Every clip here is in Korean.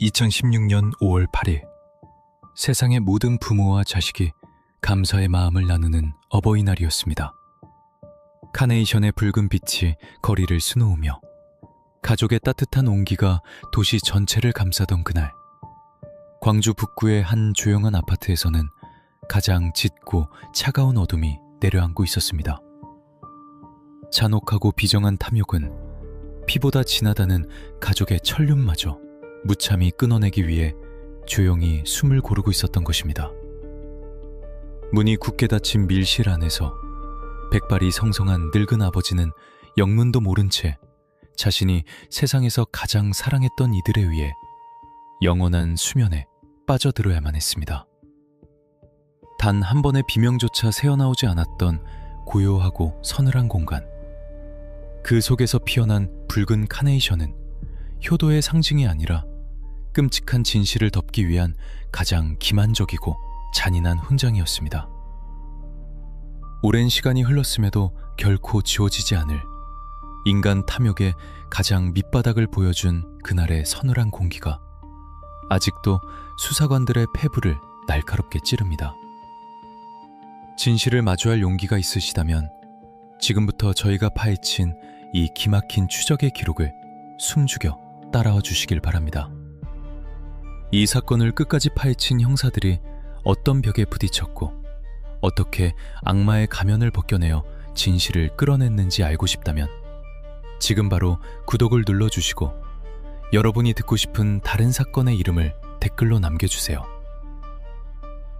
2016년 5월 8일, 세상의 모든 부모와 자식이 감사의 마음을 나누는 어버이날이었습니다. 카네이션의 붉은 빛이 거리를 수놓으며 가족의 따뜻한 온기가 도시 전체를 감싸던 그날, 광주 북구의 한 조용한 아파트에서는 가장 짙고 차가운 어둠이 내려앉고 있었습니다. 잔혹하고 비정한 탐욕은 피보다 진하다는 가족의 천륜마저 무참히 끊어내기 위해 조용히 숨을 고르고 있었던 것입니다. 문이 굳게 닫힌 밀실 안에서 백발이 성성한 늙은 아버지는 영문도 모른 채 자신이 세상에서 가장 사랑했던 이들에 의해 영원한 수면에 빠져들어야만 했습니다. 단 한 번의 비명조차 새어나오지 않았던 고요하고 서늘한 공간. 그 속에서 피어난 붉은 카네이션은 효도의 상징이 아니라 끔찍한 진실을 덮기 위한 가장 기만적이고 잔인한 훈장이었습니다. 오랜 시간이 흘렀음에도 결코 지워지지 않을 인간 탐욕의 가장 밑바닥을 보여준 그날의 서늘한 공기가 아직도 수사관들의 폐부를 날카롭게 찌릅니다. 진실을 마주할 용기가 있으시다면 지금부터 저희가 파헤친 이 기막힌 추적의 기록을 숨죽여 따라와 주시길 바랍니다. 이 사건을 끝까지 파헤친 형사들이 어떤 벽에 부딪혔고 어떻게 악마의 가면을 벗겨내어 진실을 끌어냈는지 알고 싶다면 지금 바로 구독을 눌러주시고 여러분이 듣고 싶은 다른 사건의 이름을 댓글로 남겨주세요.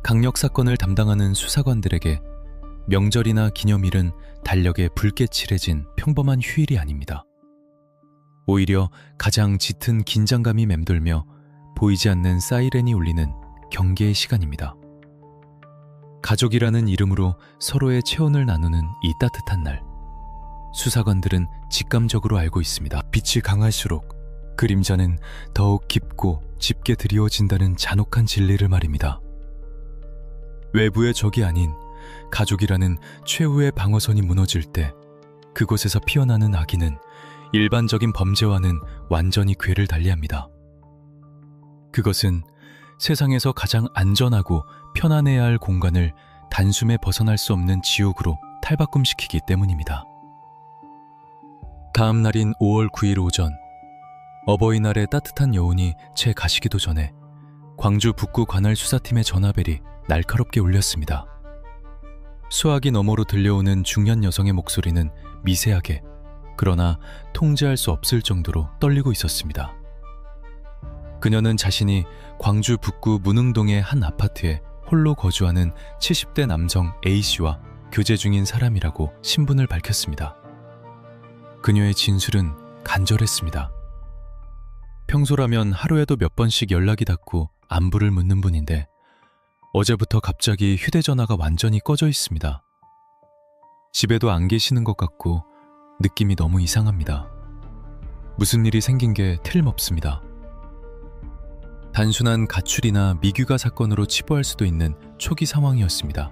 강력 사건을 담당하는 수사관들에게 명절이나 기념일은 달력에 붉게 칠해진 평범한 휴일이 아닙니다. 오히려 가장 짙은 긴장감이 맴돌며 보이지 않는 사이렌이 울리는 경계의 시간입니다. 가족이라는 이름으로 서로의 체온을 나누는 이 따뜻한 날, 수사관들은 직감적으로 알고 있습니다. 빛이 강할수록 그림자는 더욱 깊고 짙게 드리워진다는 잔혹한 진리를 말입니다. 외부의 적이 아닌 가족이라는 최후의 방어선이 무너질 때 그곳에서 피어나는 악인은 일반적인 범죄와는 완전히 궤를 달리합니다. 그것은 세상에서 가장 안전하고 편안해야 할 공간을 단숨에 벗어날 수 없는 지옥으로 탈바꿈시키기 때문입니다. 다음 날인 5월 9일 오전, 어버이날의 따뜻한 여운이 채 가시기도 전에 광주 북구 관할 수사팀의 전화벨이 날카롭게 울렸습니다. 수화기 너머로 들려오는 중년 여성의 목소리는 미세하게, 그러나 통제할 수 없을 정도로 떨리고 있었습니다. 그녀는 자신이 광주 북구 문흥동의 한 아파트에 홀로 거주하는 70대 남성 A씨와 교제 중인 사람이라고 신분을 밝혔습니다. 그녀의 진술은 간절했습니다. 평소라면 하루에도 몇 번씩 연락이 닿고 안부를 묻는 분인데 어제부터 갑자기 휴대전화가 완전히 꺼져 있습니다. 집에도 안 계시는 것 같고 느낌이 너무 이상합니다. 무슨 일이 생긴 게 틀림없습니다. 단순한 가출이나 미규가 사건으로 치부할 수도 있는 초기 상황이었습니다.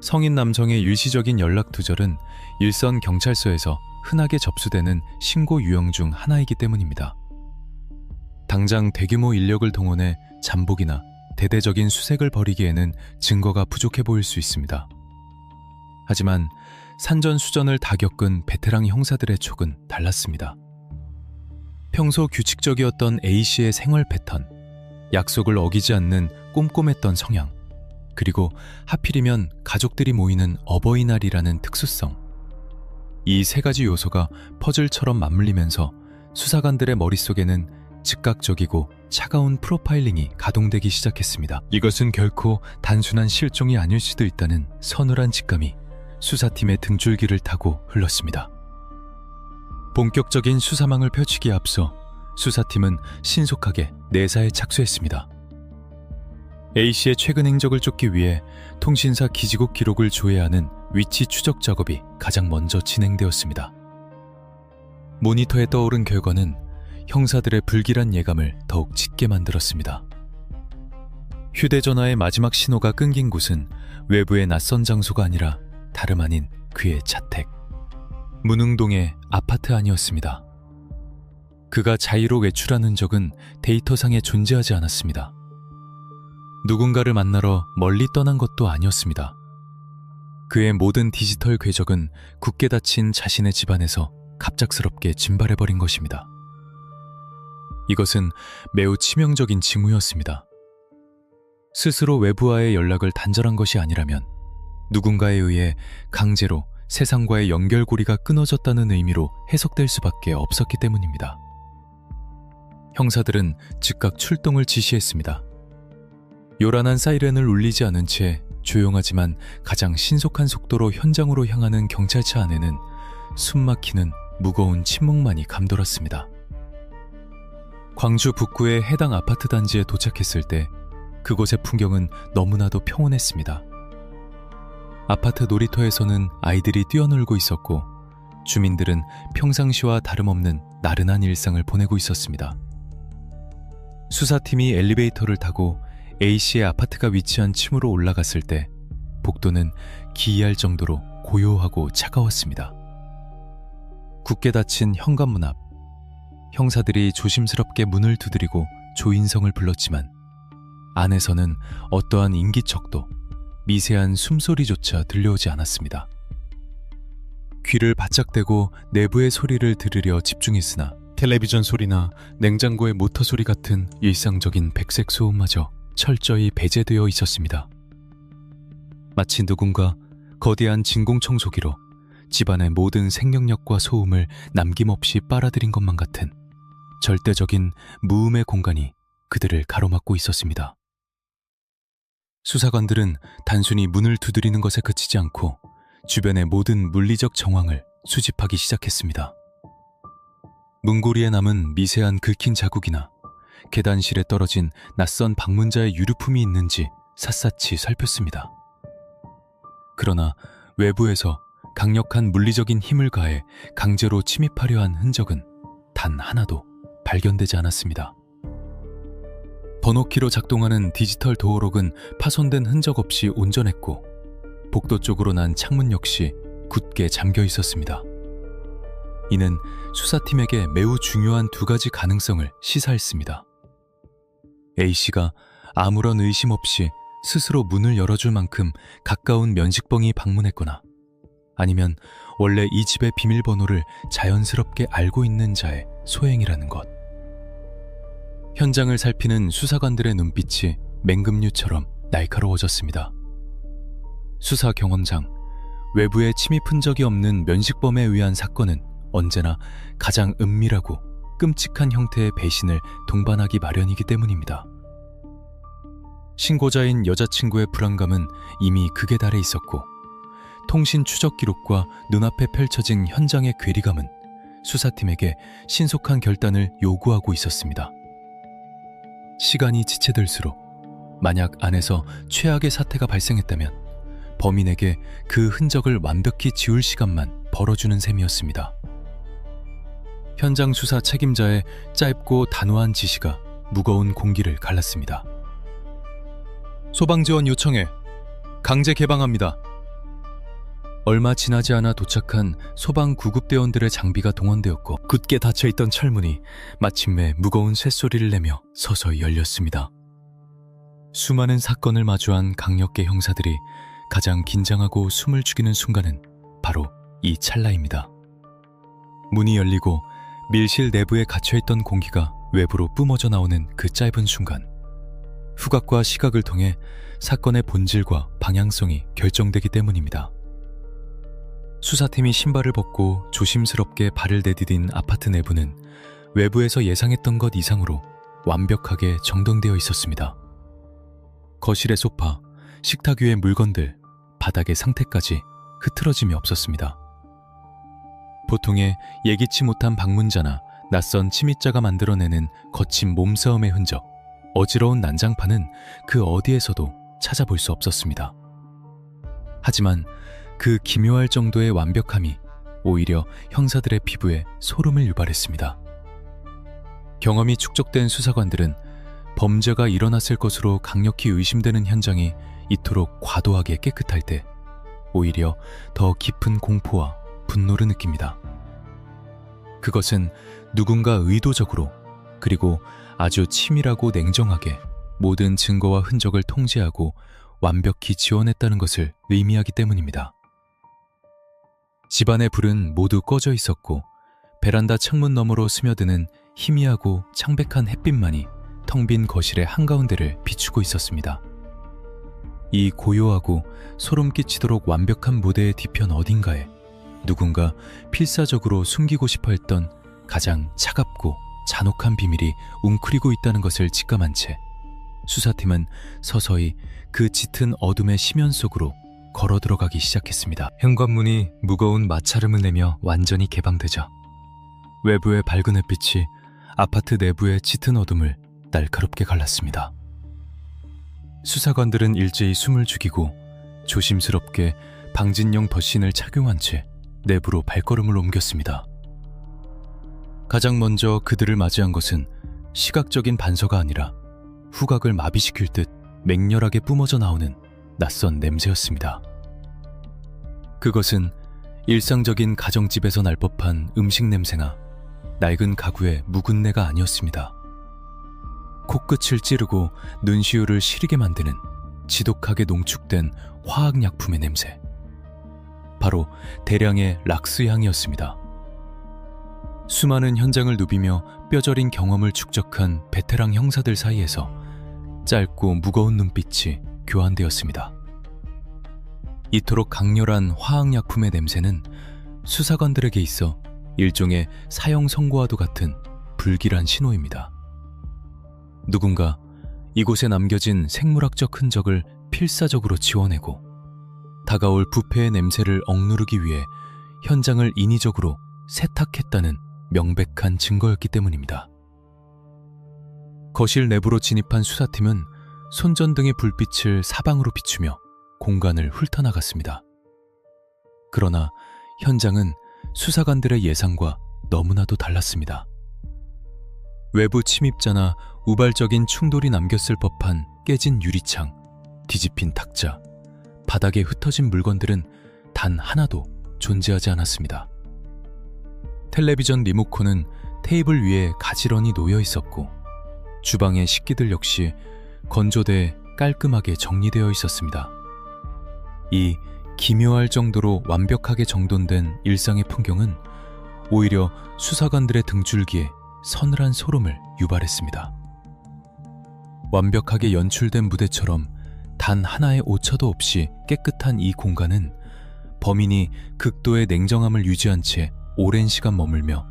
성인 남성의 일시적인 연락 두절은 일선 경찰서에서 흔하게 접수되는 신고 유형 중 하나이기 때문입니다. 당장 대규모 인력을 동원해 잠복이나 대대적인 수색을 벌이기에는 증거가 부족해 보일 수 있습니다. 하지만 산전수전을 다 겪은 베테랑 형사들의 촉은 달랐습니다. 평소 규칙적이었던 A씨의 생활 패턴, 약속을 어기지 않는 꼼꼼했던 성향, 그리고 하필이면 가족들이 모이는 어버이날이라는 특수성. 이 세 가지 요소가 퍼즐처럼 맞물리면서 수사관들의 머릿속에는 즉각적이고 차가운 프로파일링이 가동되기 시작했습니다. 이것은 결코 단순한 실종이 아닐 수도 있다는 서늘한 직감이 수사팀의 등줄기를 타고 흘렀습니다. 본격적인 수사망을 펼치기에 앞서 수사팀은 신속하게 내사에 착수했습니다. A씨의 최근 행적을 쫓기 위해 통신사 기지국 기록을 조회하는 위치 추적 작업이 가장 먼저 진행되었습니다. 모니터에 떠오른 결과는 형사들의 불길한 예감을 더욱 짙게 만들었습니다. 휴대전화의 마지막 신호가 끊긴 곳은 외부의 낯선 장소가 아니라 다름 아닌 그의 자택, 문흥동의 아파트 안이었습니다. 그가 자의로 외출한 흔적은 데이터상에 존재하지 않았습니다. 누군가를 만나러 멀리 떠난 것도 아니었습니다. 그의 모든 디지털 궤적은 굳게 닫힌 자신의 집안에서 갑작스럽게 증발해버린 것입니다. 이것은 매우 치명적인 징후였습니다. 스스로 외부와의 연락을 단절한 것이 아니라면 누군가에 의해 강제로 세상과의 연결고리가 끊어졌다는 의미로 해석될 수밖에 없었기 때문입니다. 형사들은 즉각 출동을 지시했습니다. 요란한 사이렌을 울리지 않은 채 조용하지만 가장 신속한 속도로 현장으로 향하는 경찰차 안에는 숨막히는 무거운 침묵만이 감돌았습니다. 광주 북구의 해당 아파트 단지에 도착했을 때 그곳의 풍경은 너무나도 평온했습니다. 아파트 놀이터에서는 아이들이 뛰어놀고 있었고 주민들은 평상시와 다름없는 나른한 일상을 보내고 있었습니다. 수사팀이 엘리베이터를 타고 A씨의 아파트가 위치한 층으로 올라갔을 때 복도는 기이할 정도로 고요하고 차가웠습니다. 굳게 닫힌 현관문 앞, 형사들이 조심스럽게 문을 두드리고 조인성을 불렀지만 안에서는 어떠한 인기척도 미세한 숨소리조차 들려오지 않았습니다. 귀를 바짝 대고 내부의 소리를 들으려 집중했으나 텔레비전 소리나 냉장고의 모터 소리 같은 일상적인 백색 소음마저 철저히 배제되어 있었습니다. 마치 누군가 거대한 진공청소기로 집안의 모든 생명력과 소음을 남김없이 빨아들인 것만 같은 절대적인 무음의 공간이 그들을 가로막고 있었습니다. 수사관들은 단순히 문을 두드리는 것에 그치지 않고 주변의 모든 물리적 정황을 수집하기 시작했습니다. 문고리에 남은 미세한 긁힌 자국이나 계단실에 떨어진 낯선 방문자의 유류품이 있는지 샅샅이 살폈습니다. 그러나 외부에서 강력한 물리적인 힘을 가해 강제로 침입하려 한 흔적은 단 하나도 발견되지 않았습니다. 번호키로 작동하는 디지털 도어록은 파손된 흔적 없이 온전했고 복도 쪽으로 난 창문 역시 굳게 잠겨 있었습니다. 이는 수사팀에게 매우 중요한 두 가지 가능성을 시사했습니다. A씨가 아무런 의심 없이 스스로 문을 열어줄 만큼 가까운 면식범이 방문했거나 아니면 원래 이 집의 비밀번호를 자연스럽게 알고 있는 자의 소행이라는 것. 현장을 살피는 수사관들의 눈빛이 맹금류처럼 날카로워졌습니다. 수사 경험상, 외부에 침입 흔적이 없는 면식범에 의한 사건은 언제나 가장 은밀하고 끔찍한 형태의 배신을 동반하기 마련이기 때문입니다. 신고자인 여자친구의 불안감은 이미 극에 달해 있었고 통신 추적 기록과 눈앞에 펼쳐진 현장의 괴리감은 수사팀에게 신속한 결단을 요구하고 있었습니다. 시간이 지체될수록 만약 안에서 최악의 사태가 발생했다면 범인에게 그 흔적을 완벽히 지울 시간만 벌어주는 셈이었습니다. 현장 수사 책임자의 짧고 단호한 지시가 무거운 공기를 갈랐습니다. 소방지원 요청해. 강제 개방합니다. 얼마 지나지 않아 도착한 소방 구급대원들의 장비가 동원되었고 굳게 닫혀있던 철문이 마침내 무거운 쇳소리를 내며 서서히 열렸습니다. 수많은 사건을 마주한 강력계 형사들이 가장 긴장하고 숨을 죽이는 순간은 바로 이 찰나입니다. 문이 열리고 밀실 내부에 갇혀있던 공기가 외부로 뿜어져 나오는 그 짧은 순간, 후각과 시각을 통해 사건의 본질과 방향성이 결정되기 때문입니다. 수사팀이 신발을 벗고 조심스럽게 발을 내디딘 아파트 내부는 외부에서 예상했던 것 이상으로 완벽하게 정돈되어 있었습니다. 거실의 소파, 식탁 위의 물건들, 바닥의 상태까지 흐트러짐이 없었습니다. 보통의 예기치 못한 방문자나 낯선 침입자가 만들어내는 거친 몸싸움의 흔적, 어지러운 난장판은 그 어디에서도 찾아볼 수 없었습니다. 하지만 그 기묘할 정도의 완벽함이 오히려 형사들의 피부에 소름을 유발했습니다. 경험이 축적된 수사관들은 범죄가 일어났을 것으로 강력히 의심되는 현장이 이토록 과도하게 깨끗할 때 오히려 더 깊은 공포와 분노를 느낍니다. 그것은 누군가 의도적으로 그리고 아주 치밀하고 냉정하게 모든 증거와 흔적을 통제하고 완벽히 지원했다는 것을 의미하기 때문입니다. 집안의 불은 모두 꺼져 있었고 베란다 창문 너머로 스며드는 희미하고 창백한 햇빛만이 텅 빈 거실의 한가운데를 비추고 있었습니다. 이 고요하고 소름 끼치도록 완벽한 무대의 뒤편 어딘가에 누군가 필사적으로 숨기고 싶어 했던 가장 차갑고 잔혹한 비밀이 웅크리고 있다는 것을 직감한 채 수사팀은 서서히 그 짙은 어둠의 심연 속으로 걸어 들어가기 시작했습니다. 현관문이 무거운 마찰음을 내며 완전히 개방되자 외부의 밝은 햇빛이 아파트 내부의 짙은 어둠을 날카롭게 갈랐습니다. 수사관들은 일제히 숨을 죽이고 조심스럽게 방진용 덧신을 착용한 채 내부로 발걸음을 옮겼습니다. 가장 먼저 그들을 맞이한 것은 시각적인 반서가 아니라 후각을 마비시킬 듯 맹렬하게 뿜어져 나오는 낯선 냄새였습니다. 그것은 일상적인 가정집에서 날 법한 음식 냄새나 낡은 가구의 묵은 내가 아니었습니다. 코끝을 찌르고 눈시울을 시리게 만드는 지독하게 농축된 화학약품의 냄새. 바로 대량의 락스 향이었습니다. 수많은 현장을 누비며 뼈저린 경험을 축적한 베테랑 형사들 사이에서 짧고 무거운 눈빛이 교환되었습니다. 이토록 강렬한 화학약품의 냄새는 수사관들에게 있어 일종의 사형 선고와도 같은 불길한 신호입니다. 누군가 이곳에 남겨진 생물학적 흔적을 필사적으로 지워내고 다가올 부패의 냄새를 억누르기 위해 현장을 인위적으로 세탁했다는 명백한 증거였기 때문입니다. 거실 내부로 진입한 수사팀은 손전등의 불빛을 사방으로 비추며 공간을 훑어나갔습니다. 그러나 현장은 수사관들의 예상과 너무나도 달랐습니다. 외부 침입자나 우발적인 충돌이 남겼을 법한 깨진 유리창, 뒤집힌 탁자, 바닥에 흩어진 물건들은 단 하나도 존재하지 않았습니다. 텔레비전 리모컨은 테이블 위에 가지런히 놓여 있었고 주방의 식기들 역시 건조대에 깔끔하게 정리되어 있었습니다. 이 기묘할 정도로 완벽하게 정돈된 일상의 풍경은 오히려 수사관들의 등줄기에 서늘한 소름을 유발했습니다. 완벽하게 연출된 무대처럼 단 하나의 오차도 없이 깨끗한 이 공간은 범인이 극도의 냉정함을 유지한 채 오랜 시간 머물며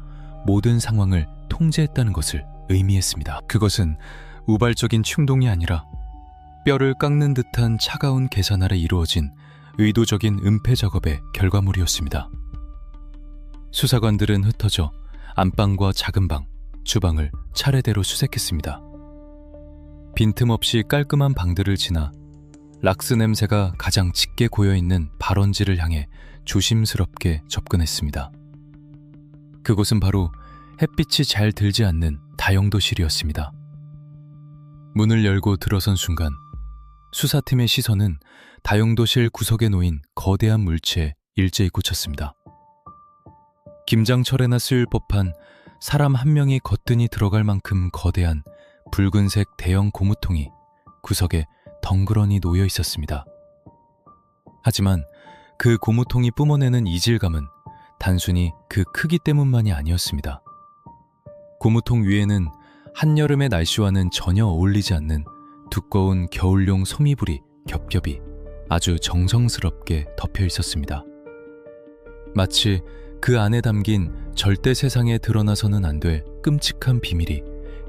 모든 상황을 통제했다는 것을 의미했습니다. 그것은 우발적인 충동이 아니라 뼈를 깎는 듯한 차가운 계산 아래 이루어진 의도적인 은폐 작업의 결과물이었습니다. 수사관들은 흩어져 안방과 작은 방, 주방을 차례대로 수색했습니다. 빈틈없이 깔끔한 방들을 지나 락스 냄새가 가장 짙게 고여있는 발원지를 향해 조심스럽게 접근했습니다. 그곳은 바로 햇빛이 잘 들지 않는 다용도실이었습니다. 문을 열고 들어선 순간 수사팀의 시선은 다용도실 구석에 놓인 거대한 물체에 일제히 꽂혔습니다. 김장철에나 쓰일 법한 사람 한 명이 거뜬히 들어갈 만큼 거대한 붉은색 대형 고무통이 구석에 덩그러니 놓여 있었습니다. 하지만 그 고무통이 뿜어내는 이질감은 단순히 그 크기 때문만이 아니었습니다. 고무통 위에는 한여름의 날씨와는 전혀 어울리지 않는 두꺼운 겨울용 소미불이 겹겹이 아주 정성스럽게 덮여 있었습니다. 마치 그 안에 담긴 절대 세상에 드러나서는 안 될 끔찍한 비밀이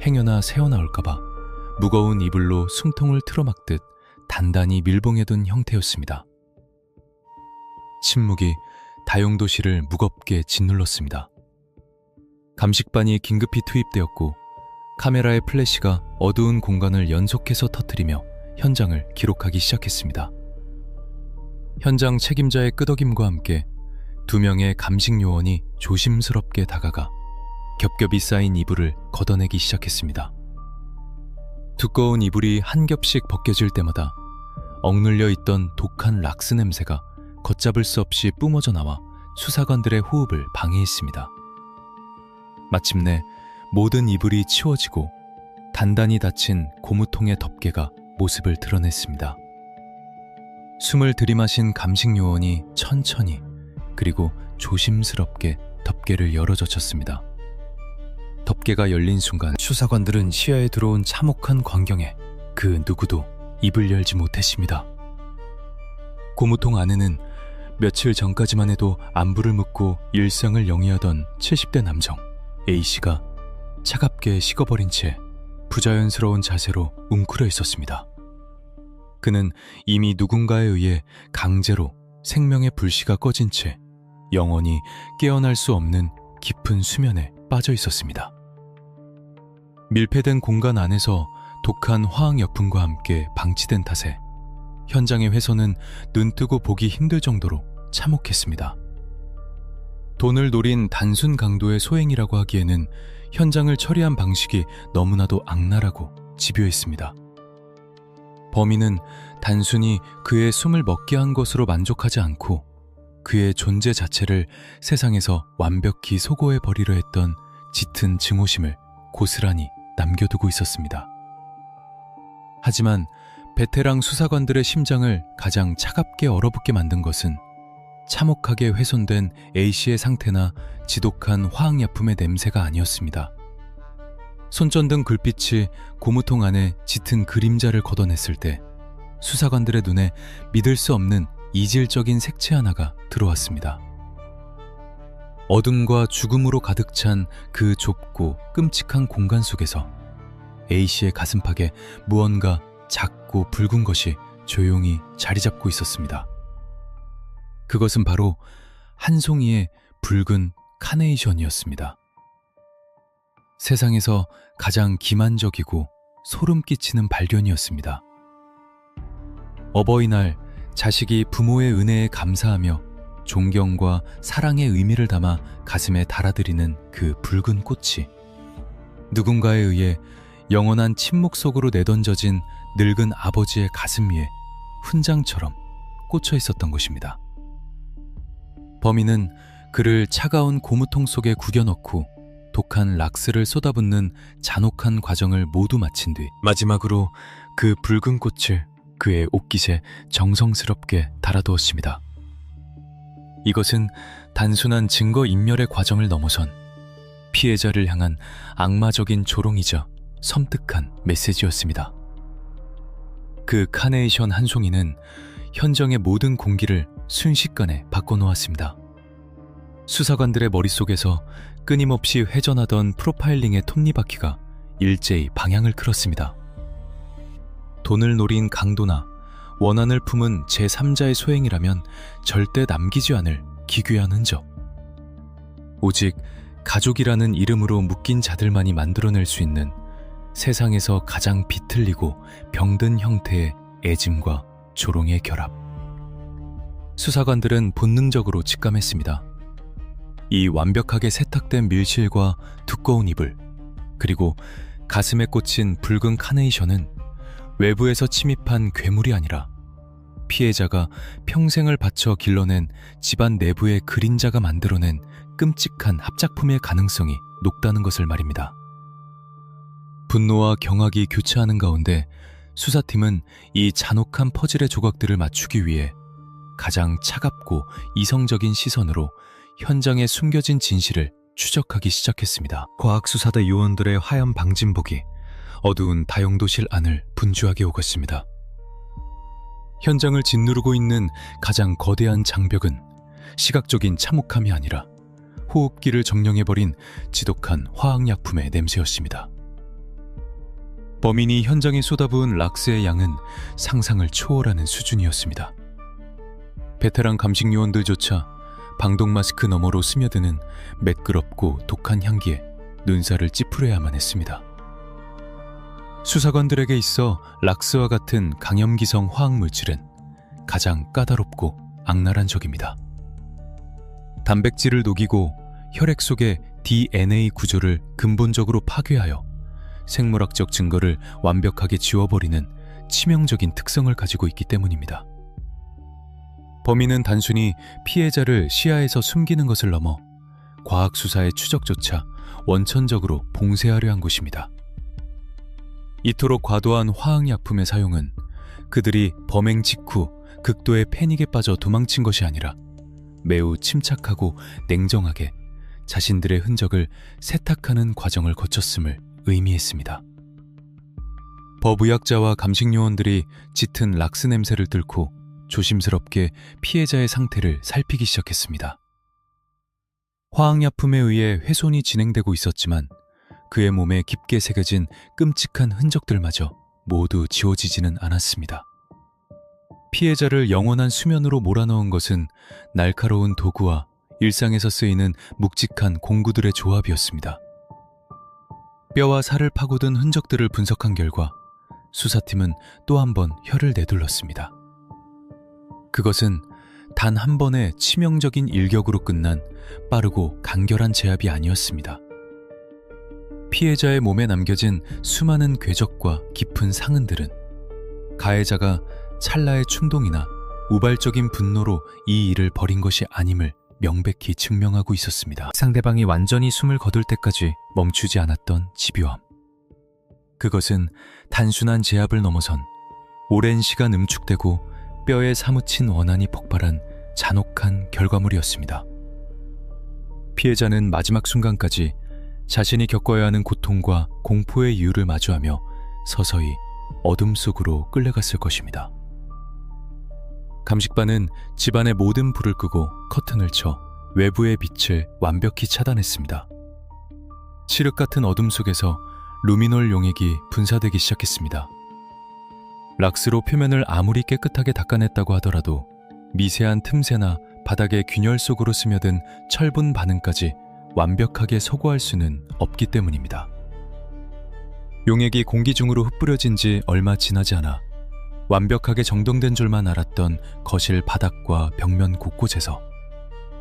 행여나 새어나올까봐 무거운 이불로 숨통을 틀어막듯 단단히 밀봉해둔 형태였습니다. 침묵이 다용도실을 무겁게 짓눌렀습니다. 감식반이 긴급히 투입되었고 카메라의 플래시가 어두운 공간을 연속해서 터뜨리며 현장을 기록하기 시작했습니다. 현장 책임자의 끄덕임과 함께 2명의 감식 요원이 조심스럽게 다가가 겹겹이 쌓인 이불을 걷어내기 시작했습니다. 두꺼운 이불이 한 겹씩 벗겨질 때마다 억눌려 있던 독한 락스 냄새가 걷잡을 수 없이 뿜어져 나와 수사관들의 호흡을 방해했습니다. 마침내 모든 이불이 치워지고 단단히 닫힌 고무통의 덮개가 모습을 드러냈습니다. 숨을 들이마신 감식 요원이 천천히 그리고 조심스럽게 덮개를 열어젖혔습니다. 덮개가 열린 순간 수사관들은 시야에 들어온 참혹한 광경에 그 누구도 입을 열지 못했습니다. 고무통 안에는 며칠 전까지만 해도 안부를 묻고 일상을 영위하던 70대 남성 A씨가 차갑게 식어버린 채 부자연스러운 자세로 웅크려 있었습니다. 그는 이미 누군가에 의해 강제로 생명의 불씨가 꺼진 채 영원히 깨어날 수 없는 깊은 수면에 빠져 있었습니다. 밀폐된 공간 안에서 독한 화학약품과 함께 방치된 탓에 현장의 훼손은 눈뜨고 보기 힘들 정도로 참혹했습니다. 돈을 노린 단순 강도의 소행이라고 하기에는 현장을 처리한 방식이 너무나도 악랄하고 집요했습니다. 범인은 단순히 그의 숨을 먹게 한 것으로 만족하지 않고 그의 존재 자체를 세상에서 완벽히 소거해 버리려 했던 짙은 증오심을 고스란히 남겨두고 있었습니다. 하지만 베테랑 수사관들의 심장을 가장 차갑게 얼어붙게 만든 것은 참혹하게 훼손된 A씨의 상태나 지독한 화학약품의 냄새가 아니었습니다. 손전등 불빛이 고무통 안에 짙은 그림자를 걷어냈을 때 수사관들의 눈에 믿을 수 없는 이질적인 색채 하나가 들어왔습니다. 어둠과 죽음으로 가득 찬 그 좁고 끔찍한 공간 속에서 A씨의 가슴팍에 무언가 작고 붉은 것이 조용히 자리 잡고 있었습니다. 그것은 바로 한 송이의 붉은 카네이션이었습니다. 세상에서 가장 기만적이고 소름 끼치는 발견이었습니다. 어버이날 자식이 부모의 은혜에 감사하며 존경과 사랑의 의미를 담아 가슴에 달아들이는 그 붉은 꽃이 누군가에 의해 영원한 침묵 속으로 내던져진 늙은 아버지의 가슴 위에 훈장처럼 꽂혀 있었던 것입니다. 범인은 그를 차가운 고무통 속에 구겨넣고 독한 락스를 쏟아붓는 잔혹한 과정을 모두 마친 뒤 마지막으로 그 붉은 꽃을 그의 옷깃에 정성스럽게 달아두었습니다. 이것은 단순한 증거인멸의 과정을 넘어선 피해자를 향한 악마적인 조롱이자 섬뜩한 메시지였습니다. 그 카네이션 한 송이는 현장의 모든 공기를 순식간에 바꿔놓았습니다. 수사관들의 머릿속에서 끊임없이 회전하던 프로파일링의 톱니바퀴가 일제히 방향을 틀었습니다. 돈을 노린 강도나 원한을 품은 제3자의 소행이라면 절대 남기지 않을 기괴한 흔적. 오직 가족이라는 이름으로 묶인 자들만이 만들어낼 수 있는 세상에서 가장 비틀리고 병든 형태의 애짐과 조롱의 결합. 수사관들은 본능적으로 직감했습니다. 이 완벽하게 세탁된 밀실과 두꺼운 이불, 그리고 가슴에 꽂힌 붉은 카네이션은 외부에서 침입한 괴물이 아니라 피해자가 평생을 바쳐 길러낸 집안 내부의 그림자가 만들어낸 끔찍한 합작품의 가능성이 높다는 것을 말입니다. 분노와 경악이 교차하는 가운데 수사팀은 이 잔혹한 퍼즐의 조각들을 맞추기 위해 가장 차갑고 이성적인 시선으로 현장에 숨겨진 진실을 추적하기 시작했습니다. 과학수사대 요원들의 화염 방진복이 어두운 다용도실 안을 분주하게 오갔습니다. 현장을 짓누르고 있는 가장 거대한 장벽은 시각적인 참혹함이 아니라 호흡기를 정령해버린 지독한 화학약품의 냄새였습니다. 범인이 현장에 쏟아부은 락스의 양은 상상을 초월하는 수준이었습니다. 베테랑 감식 요원들조차 방독 마스크 너머로 스며드는 매끄럽고 독한 향기에 눈살을 찌푸려야만 했습니다. 수사관들에게 있어 락스와 같은 강염기성 화학물질은 가장 까다롭고 악랄한 적입니다. 단백질을 녹이고 혈액 속의 DNA 구조를 근본적으로 파괴하여 생물학적 증거를 완벽하게 지워버리는 치명적인 특성을 가지고 있기 때문입니다. 범인은 단순히 피해자를 시야에서 숨기는 것을 넘어 과학수사의 추적조차 원천적으로 봉쇄하려 한 것입니다. 이토록 과도한 화학약품의 사용은 그들이 범행 직후 극도의 패닉에 빠져 도망친 것이 아니라 매우 침착하고 냉정하게 자신들의 흔적을 세탁하는 과정을 거쳤음을 의미했습니다. 법의학자와 감식요원들이 짙은 락스 냄새를 뚫고 조심스럽게 피해자의 상태를 살피기 시작했습니다. 화학약품에 의해 훼손이 진행되고 있었지만 그의 몸에 깊게 새겨진 끔찍한 흔적들마저 모두 지워지지는 않았습니다. 피해자를 영원한 수면으로 몰아넣은 것은 날카로운 도구와 일상에서 쓰이는 묵직한 공구들의 조합이었습니다. 뼈와 살을 파고든 흔적들을 분석한 결과 수사팀은 또 한 번 혀를 내둘렀습니다. 그것은 단 한 번의 치명적인 일격으로 끝난 빠르고 간결한 제압이 아니었습니다. 피해자의 몸에 남겨진 수많은 궤적과 깊은 상흔들은 가해자가 찰나의 충동이나 우발적인 분노로 이 일을 벌인 것이 아님을 명백히 증명하고 있었습니다. 상대방이 완전히 숨을 거둘 때까지 멈추지 않았던 집요함. 그것은 단순한 제압을 넘어선 오랜 시간 음축되고 뼈에 사무친 원한이 폭발한 잔혹한 결과물이었습니다. 피해자는 마지막 순간까지 자신이 겪어야 하는 고통과 공포의 이유를 마주하며 서서히 어둠 속으로 끌려갔을 것입니다. 감식반은 집안의 모든 불을 끄고 커튼을 쳐 외부의 빛을 완벽히 차단했습니다. 칠흑 같은 어둠 속에서 루미놀 용액이 분사되기 시작했습니다. 락스로 표면을 아무리 깨끗하게 닦아냈다고 하더라도 미세한 틈새나 바닥의 균열 속으로 스며든 철분 반응까지 완벽하게 소거할 수는 없기 때문입니다. 용액이 공기 중으로 흩뿌려진 지 얼마 지나지 않아 완벽하게 정돈된 줄만 알았던 거실 바닥과 벽면 곳곳에서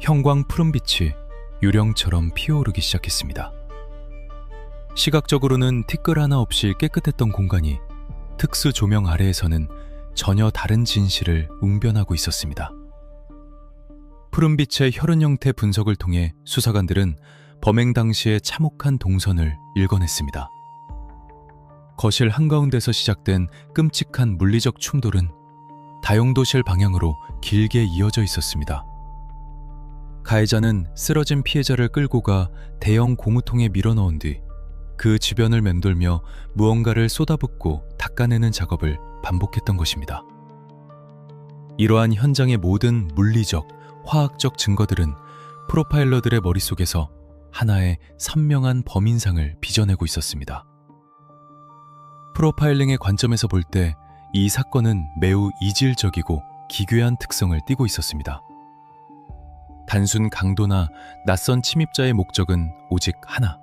형광 푸른빛이 유령처럼 피어오르기 시작했습니다. 시각적으로는 티끌 하나 없이 깨끗했던 공간이 특수 조명 아래에서는 전혀 다른 진실을 웅변하고 있었습니다. 푸른빛의 혈흔 형태 분석을 통해 수사관들은 범행 당시의 참혹한 동선을 읽어냈습니다. 거실 한가운데서 시작된 끔찍한 물리적 충돌은 다용도실 방향으로 길게 이어져 있었습니다. 가해자는 쓰러진 피해자를 끌고 가 대형 고무통에 밀어넣은 뒤 그 주변을 맴돌며 무언가를 쏟아붓고 닦아내는 작업을 반복했던 것입니다. 이러한 현장의 모든 물리적, 화학적 증거들은 프로파일러들의 머릿속에서 하나의 선명한 범인상을 빚어내고 있었습니다. 프로파일링의 관점에서 볼 때 이 사건은 매우 이질적이고 기괴한 특성을 띠고 있었습니다. 단순 강도나 낯선 침입자의 목적은 오직 하나,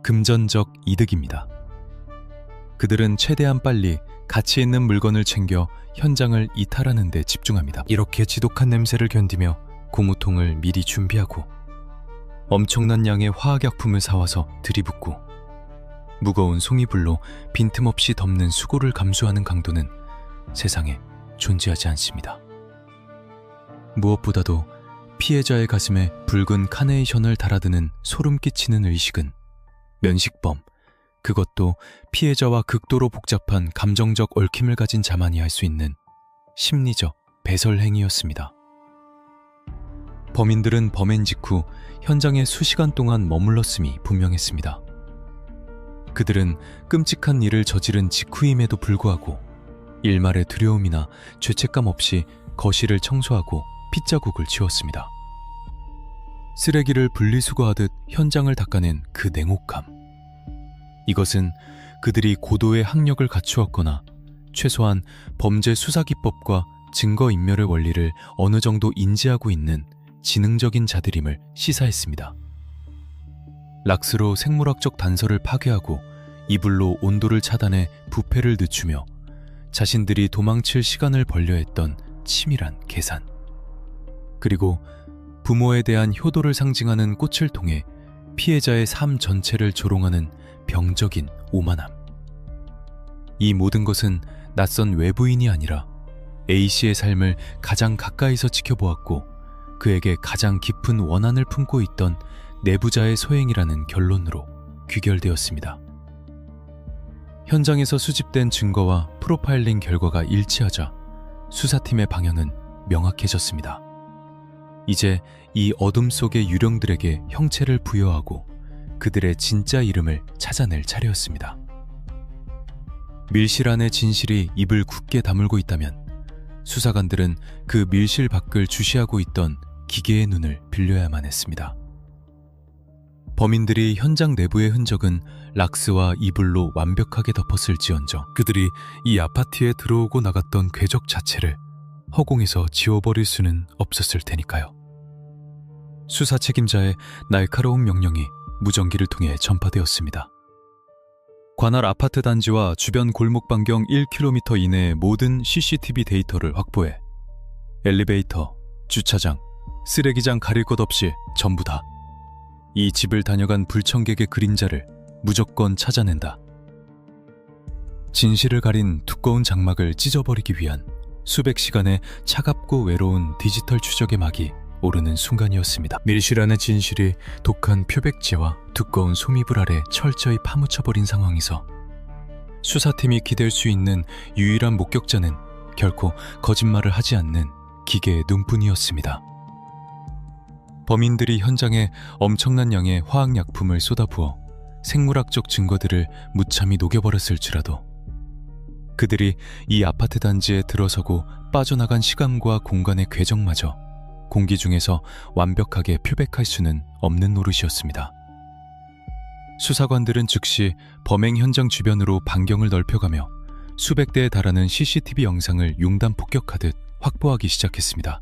금전적 이득입니다. 그들은 최대한 빨리 가치 있는 물건을 챙겨 현장을 이탈하는 데 집중합니다. 이렇게 지독한 냄새를 견디며 고무통을 미리 준비하고 엄청난 양의 화학약품을 사와서 들이붓고 무거운 송이불로 빈틈없이 덮는 수고를 감수하는 강도는 세상에 존재하지 않습니다. 무엇보다도 피해자의 가슴에 붉은 카네이션을 달아드는 소름 끼치는 의식은 면식범, 그것도 피해자와 극도로 복잡한 감정적 얽힘을 가진 자만이 할 수 있는 심리적 배설 행위였습니다. 범인들은 범행 직후 현장에 수시간 동안 머물렀음이 분명했습니다. 그들은 끔찍한 일을 저지른 직후임에도 불구하고 일말의 두려움이나 죄책감 없이 거실을 청소하고 핏자국을 치웠습니다. 쓰레기를 분리수거하듯 현장을 닦아낸 그 냉혹함. 이것은 그들이 고도의 학력을 갖추었거나 최소한 범죄 수사기법과 증거인멸의 원리를 어느 정도 인지하고 있는 지능적인 자들임을 시사했습니다. 락스로 생물학적 단서를 파괴하고 이불로 온도를 차단해 부패를 늦추며 자신들이 도망칠 시간을 벌려 했던 치밀한 계산. 그리고 부모에 대한 효도를 상징하는 꽃을 통해 피해자의 삶 전체를 조롱하는 병적인 오만함. 이 모든 것은 낯선 외부인이 아니라 A씨의 삶을 가장 가까이서 지켜보았고 그에게 가장 깊은 원한을 품고 있던 내부자의 소행이라는 결론으로 귀결되었습니다. 현장에서 수집된 증거와 프로파일링 결과가 일치하자 수사팀의 방향은 명확해졌습니다. 이제 이 어둠 속의 유령들에게 형체를 부여하고 그들의 진짜 이름을 찾아낼 차례였습니다. 밀실 안의 진실이 입을 굳게 다물고 있다면 수사관들은 그 밀실 밖을 주시하고 있던 기계의 눈을 빌려야만 했습니다. 범인들이 현장 내부의 흔적은 락스와 이불로 완벽하게 덮었을지언정 그들이 이 아파트에 들어오고 나갔던 궤적 자체를 허공에서 지워버릴 수는 없었을 테니까요. 수사 책임자의 날카로운 명령이 무전기를 통해 전파되었습니다. 관할 아파트 단지와 주변 골목 반경 1km 이내의 모든 CCTV 데이터를 확보해 엘리베이터, 주차장, 쓰레기장 가릴 것 없이 전부 다 이 집을 다녀간 불청객의 그림자를 무조건 찾아낸다. 진실을 가린 두꺼운 장막을 찢어버리기 위한 수백 시간의 차갑고 외로운 디지털 추적의 막이 오르는 순간이었습니다. 밀실 안의 진실이 독한 표백제와 두꺼운 소미불 아래 철저히 파묻혀버린 상황에서 수사팀이 기댈 수 있는 유일한 목격자는 결코 거짓말을 하지 않는 기계의 눈뿐이었습니다. 범인들이 현장에 엄청난 양의 화학약품을 쏟아부어 생물학적 증거들을 무참히 녹여버렸을지라도 그들이 이 아파트 단지에 들어서고 빠져나간 시간과 공간의 궤적마저 공기 중에서 완벽하게 표백할 수는 없는 노릇이었습니다. 수사관들은 즉시 범행 현장 주변으로 반경을 넓혀가며 수백 대에 달하는 CCTV 영상을 융단 폭격하듯 확보하기 시작했습니다.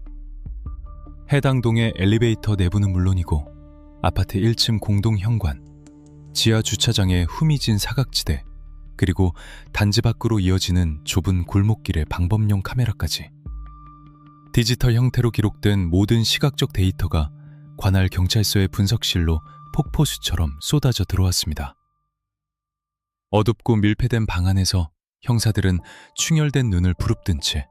해당 동의 엘리베이터 내부는 물론이고 아파트 1층 공동 현관, 지하 주차장의 후미진 사각지대, 그리고 단지 밖으로 이어지는 좁은 골목길의 방범용 카메라까지 디지털 형태로 기록된 모든 시각적 데이터가 관할 경찰서의 분석실로 폭포수처럼 쏟아져 들어왔습니다. 어둡고 밀폐된 방 안에서 형사들은 충혈된 눈을 부릅뜬 채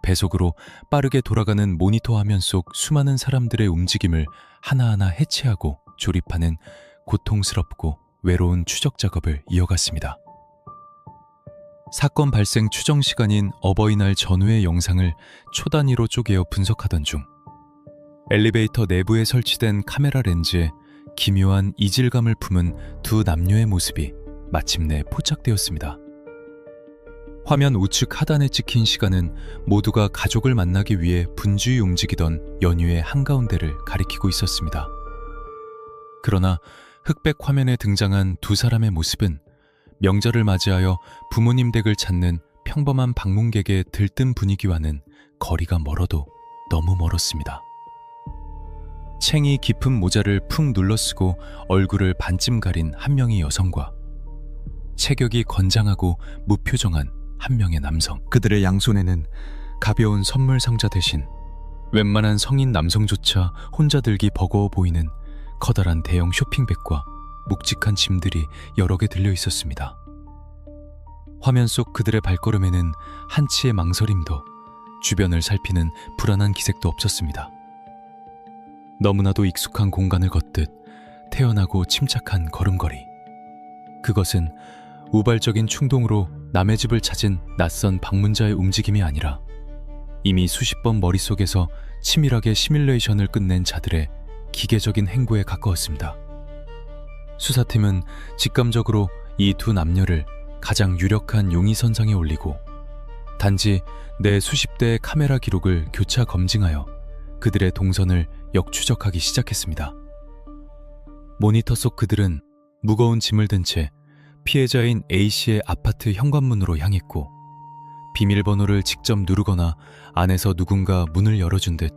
배속으로 빠르게 돌아가는 모니터 화면 속 수많은 사람들의 움직임을 하나하나 해체하고 조립하는 고통스럽고 외로운 추적 작업을 이어갔습니다. 사건 발생 추정 시간인 어버이날 전후의 영상을 초 단위로 쪼개어 분석하던 중 엘리베이터 내부에 설치된 카메라 렌즈에 기묘한 이질감을 품은 두 남녀의 모습이 마침내 포착되었습니다. 화면 우측 하단에 찍힌 시간은 모두가 가족을 만나기 위해 분주히 움직이던 연휴의 한가운데를 가리키고 있었습니다. 그러나 흑백 화면에 등장한 두 사람의 모습은 명절을 맞이하여 부모님 댁을 찾는 평범한 방문객의 들뜬 분위기와는 거리가 멀어도 너무 멀었습니다. 챙이 깊은 모자를 푹 눌러쓰고 얼굴을 반쯤 가린 한 명의 여성과 체격이 건장하고 무표정한 한 명의 남성, 그들의 양손에는 가벼운 선물 상자 대신 웬만한 성인 남성조차 혼자 들기 버거워 보이는 커다란 대형 쇼핑백과 묵직한 짐들이 여러 개 들려 있었습니다. 화면 속 그들의 발걸음에는 한치의 망설임도 주변을 살피는 불안한 기색도 없었습니다. 너무나도 익숙한 공간을 걷듯 태연하고 침착한 걸음걸이. 그것은 우발적인 충동으로 남의 집을 찾은 낯선 방문자의 움직임이 아니라 이미 수십 번 머릿속에서 치밀하게 시뮬레이션을 끝낸 자들의 기계적인 행보에 가까웠습니다. 수사팀은 직감적으로 이 두 남녀를 가장 유력한 용의선상에 올리고 단지 내 수십 대의 카메라 기록을 교차 검증하여 그들의 동선을 역추적하기 시작했습니다. 모니터 속 그들은 무거운 짐을 든 채 피해자인 A씨의 아파트 현관문으로 향했고 비밀번호를 직접 누르거나 안에서 누군가 문을 열어준 듯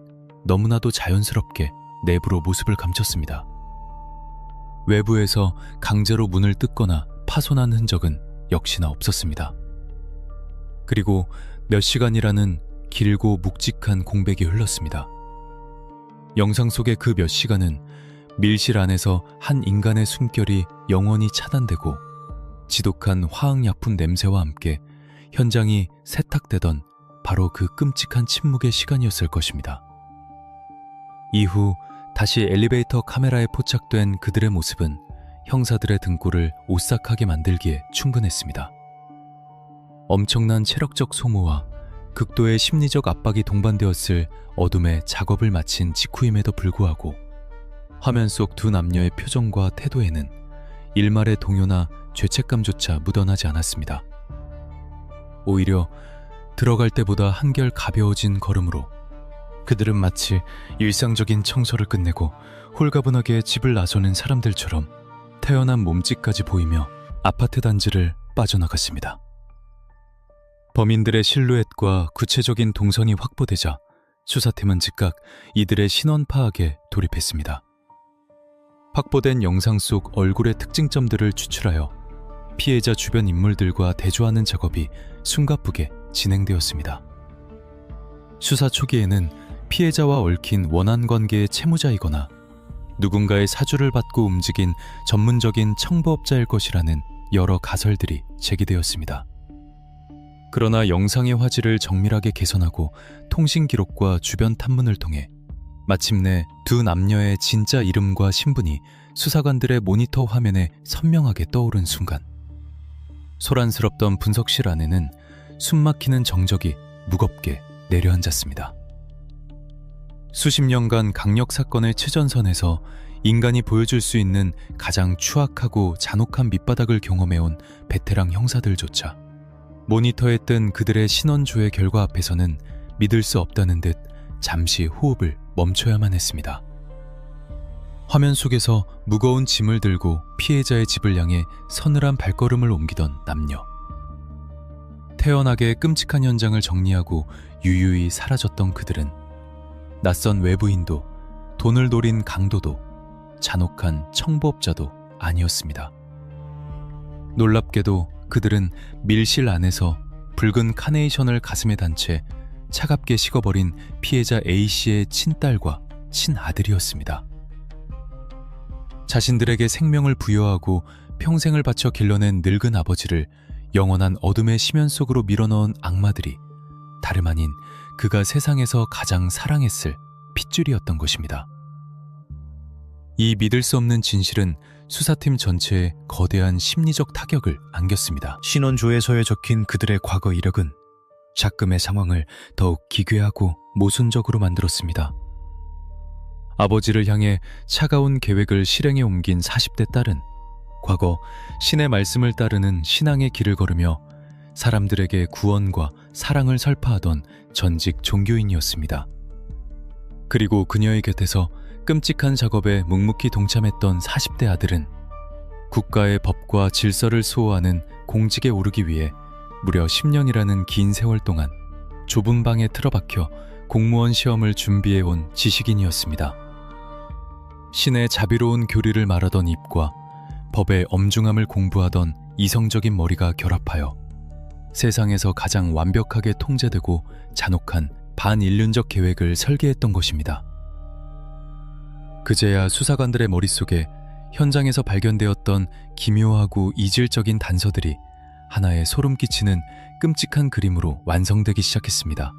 너무나도 자연스럽게 내부로 모습을 감췄습니다. 외부에서 강제로 문을 뜯거나 파손한 흔적은 역시나 없었습니다. 그리고 몇 시간이라는 길고 묵직한 공백이 흘렀습니다. 영상 속의 그 몇 시간은 밀실 안에서 한 인간의 숨결이 영원히 차단되고 지독한 화학약품 냄새와 함께 현장이 세탁되던 바로 그 끔찍한 침묵의 시간이었을 것입니다. 이후 다시 엘리베이터 카메라에 포착된 그들의 모습은 형사들의 등골을 오싹하게 만들기에 충분했습니다. 엄청난 체력적 소모와 극도의 심리적 압박이 동반되었을 어둠의 작업을 마친 직후임에도 불구하고 화면 속 두 남녀의 표정과 태도에는 일말의 동요나 죄책감조차 묻어나지 않았습니다. 오히려 들어갈 때보다 한결 가벼워진 걸음으로 그들은 마치 일상적인 청소를 끝내고 홀가분하게 집을 나서는 사람들처럼 태어난 몸짓까지 보이며 아파트 단지를 빠져나갔습니다. 범인들의 실루엣과 구체적인 동선이 확보되자 수사팀은 즉각 이들의 신원 파악에 돌입했습니다. 확보된 영상 속 얼굴의 특징점들을 추출하여 피해자 주변 인물들과 대조하는 작업이 숨가쁘게 진행되었습니다. 수사 초기에는 피해자와 얽힌 원한 관계의 채무자이거나 누군가의 사주를 받고 움직인 전문적인 청부업자일 것이라는 여러 가설들이 제기되었습니다. 그러나 영상의 화질을 정밀하게 개선하고 통신 기록과 주변 탐문을 통해 마침내 두 남녀의 진짜 이름과 신분이 수사관들의 모니터 화면에 선명하게 떠오른 순간 소란스럽던 분석실 안에는 숨막히는 정적이 무겁게 내려앉았습니다. 수십 년간 강력 사건의 최전선에서 인간이 보여줄 수 있는 가장 추악하고 잔혹한 밑바닥을 경험해온 베테랑 형사들조차 모니터에 뜬 그들의 신원조회 결과 앞에서는 믿을 수 없다는 듯 잠시 호흡을 멈춰야만 했습니다. 화면 속에서 무거운 짐을 들고 피해자의 집을 향해 서늘한 발걸음을 옮기던 남녀. 태연하게 끔찍한 현장을 정리하고 유유히 사라졌던 그들은 낯선 외부인도 돈을 노린 강도도 잔혹한 청부업자도 아니었습니다. 놀랍게도 그들은 밀실 안에서 붉은 카네이션을 가슴에 단 채 차갑게 식어버린 피해자 A씨의 친딸과 친아들이었습니다. 자신들에게 생명을 부여하고 평생을 바쳐 길러낸 늙은 아버지를 영원한 어둠의 심연 속으로 밀어넣은 악마들이 다름 아닌 그가 세상에서 가장 사랑했을 핏줄이었던 것입니다. 이 믿을 수 없는 진실은 수사팀 전체에 거대한 심리적 타격을 안겼습니다. 신원조회서에 적힌 그들의 과거 이력은 작금의 상황을 더욱 기괴하고 모순적으로 만들었습니다. 아버지를 향해 차가운 계획을 실행에 옮긴 40대 딸은 과거 신의 말씀을 따르는 신앙의 길을 걸으며 사람들에게 구원과 사랑을 설파하던 전직 종교인이었습니다. 그리고 그녀의 곁에서 끔찍한 작업에 묵묵히 동참했던 40대 아들은 국가의 법과 질서를 수호하는 공직에 오르기 위해 무려 10년이라는 긴 세월 동안 좁은 방에 틀어박혀 공무원 시험을 준비해온 지식인이었습니다. 신의 자비로운 교리를 말하던 입과 법의 엄중함을 공부하던 이성적인 머리가 결합하여 세상에서 가장 완벽하게 통제되고 잔혹한 반인륜적 계획을 설계했던 것입니다. 그제야 수사관들의 머릿속에 현장에서 발견되었던 기묘하고 이질적인 단서들이 하나의 소름 끼치는 끔찍한 그림으로 완성되기 시작했습니다.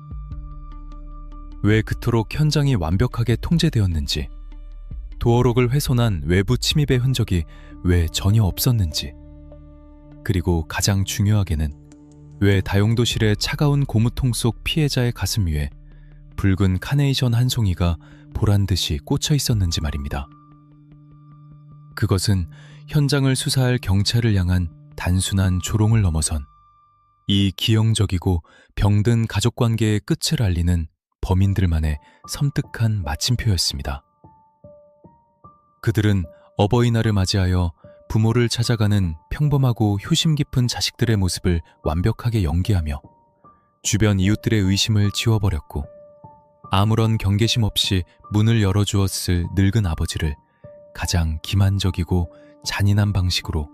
왜 그토록 현장이 완벽하게 통제되었는지, 도어록을 훼손한 외부 침입의 흔적이 왜 전혀 없었는지, 그리고 가장 중요하게는 왜 다용도실의 차가운 고무통 속 피해자의 가슴 위에 붉은 카네이션 한 송이가 보란듯이 꽂혀 있었는지 말입니다. 그것은 현장을 수사할 경찰을 향한 단순한 조롱을 넘어선 이 기형적이고 병든 가족관계의 끝을 알리는 범인들만의 섬뜩한 마침표였습니다. 그들은 어버이날을 맞이하여 부모를 찾아가는 평범하고 효심 깊은 자식들의 모습을 완벽하게 연기하며 주변 이웃들의 의심을 지워버렸고 아무런 경계심 없이 문을 열어주었을 늙은 아버지를 가장 기만적이고 잔인한 방식으로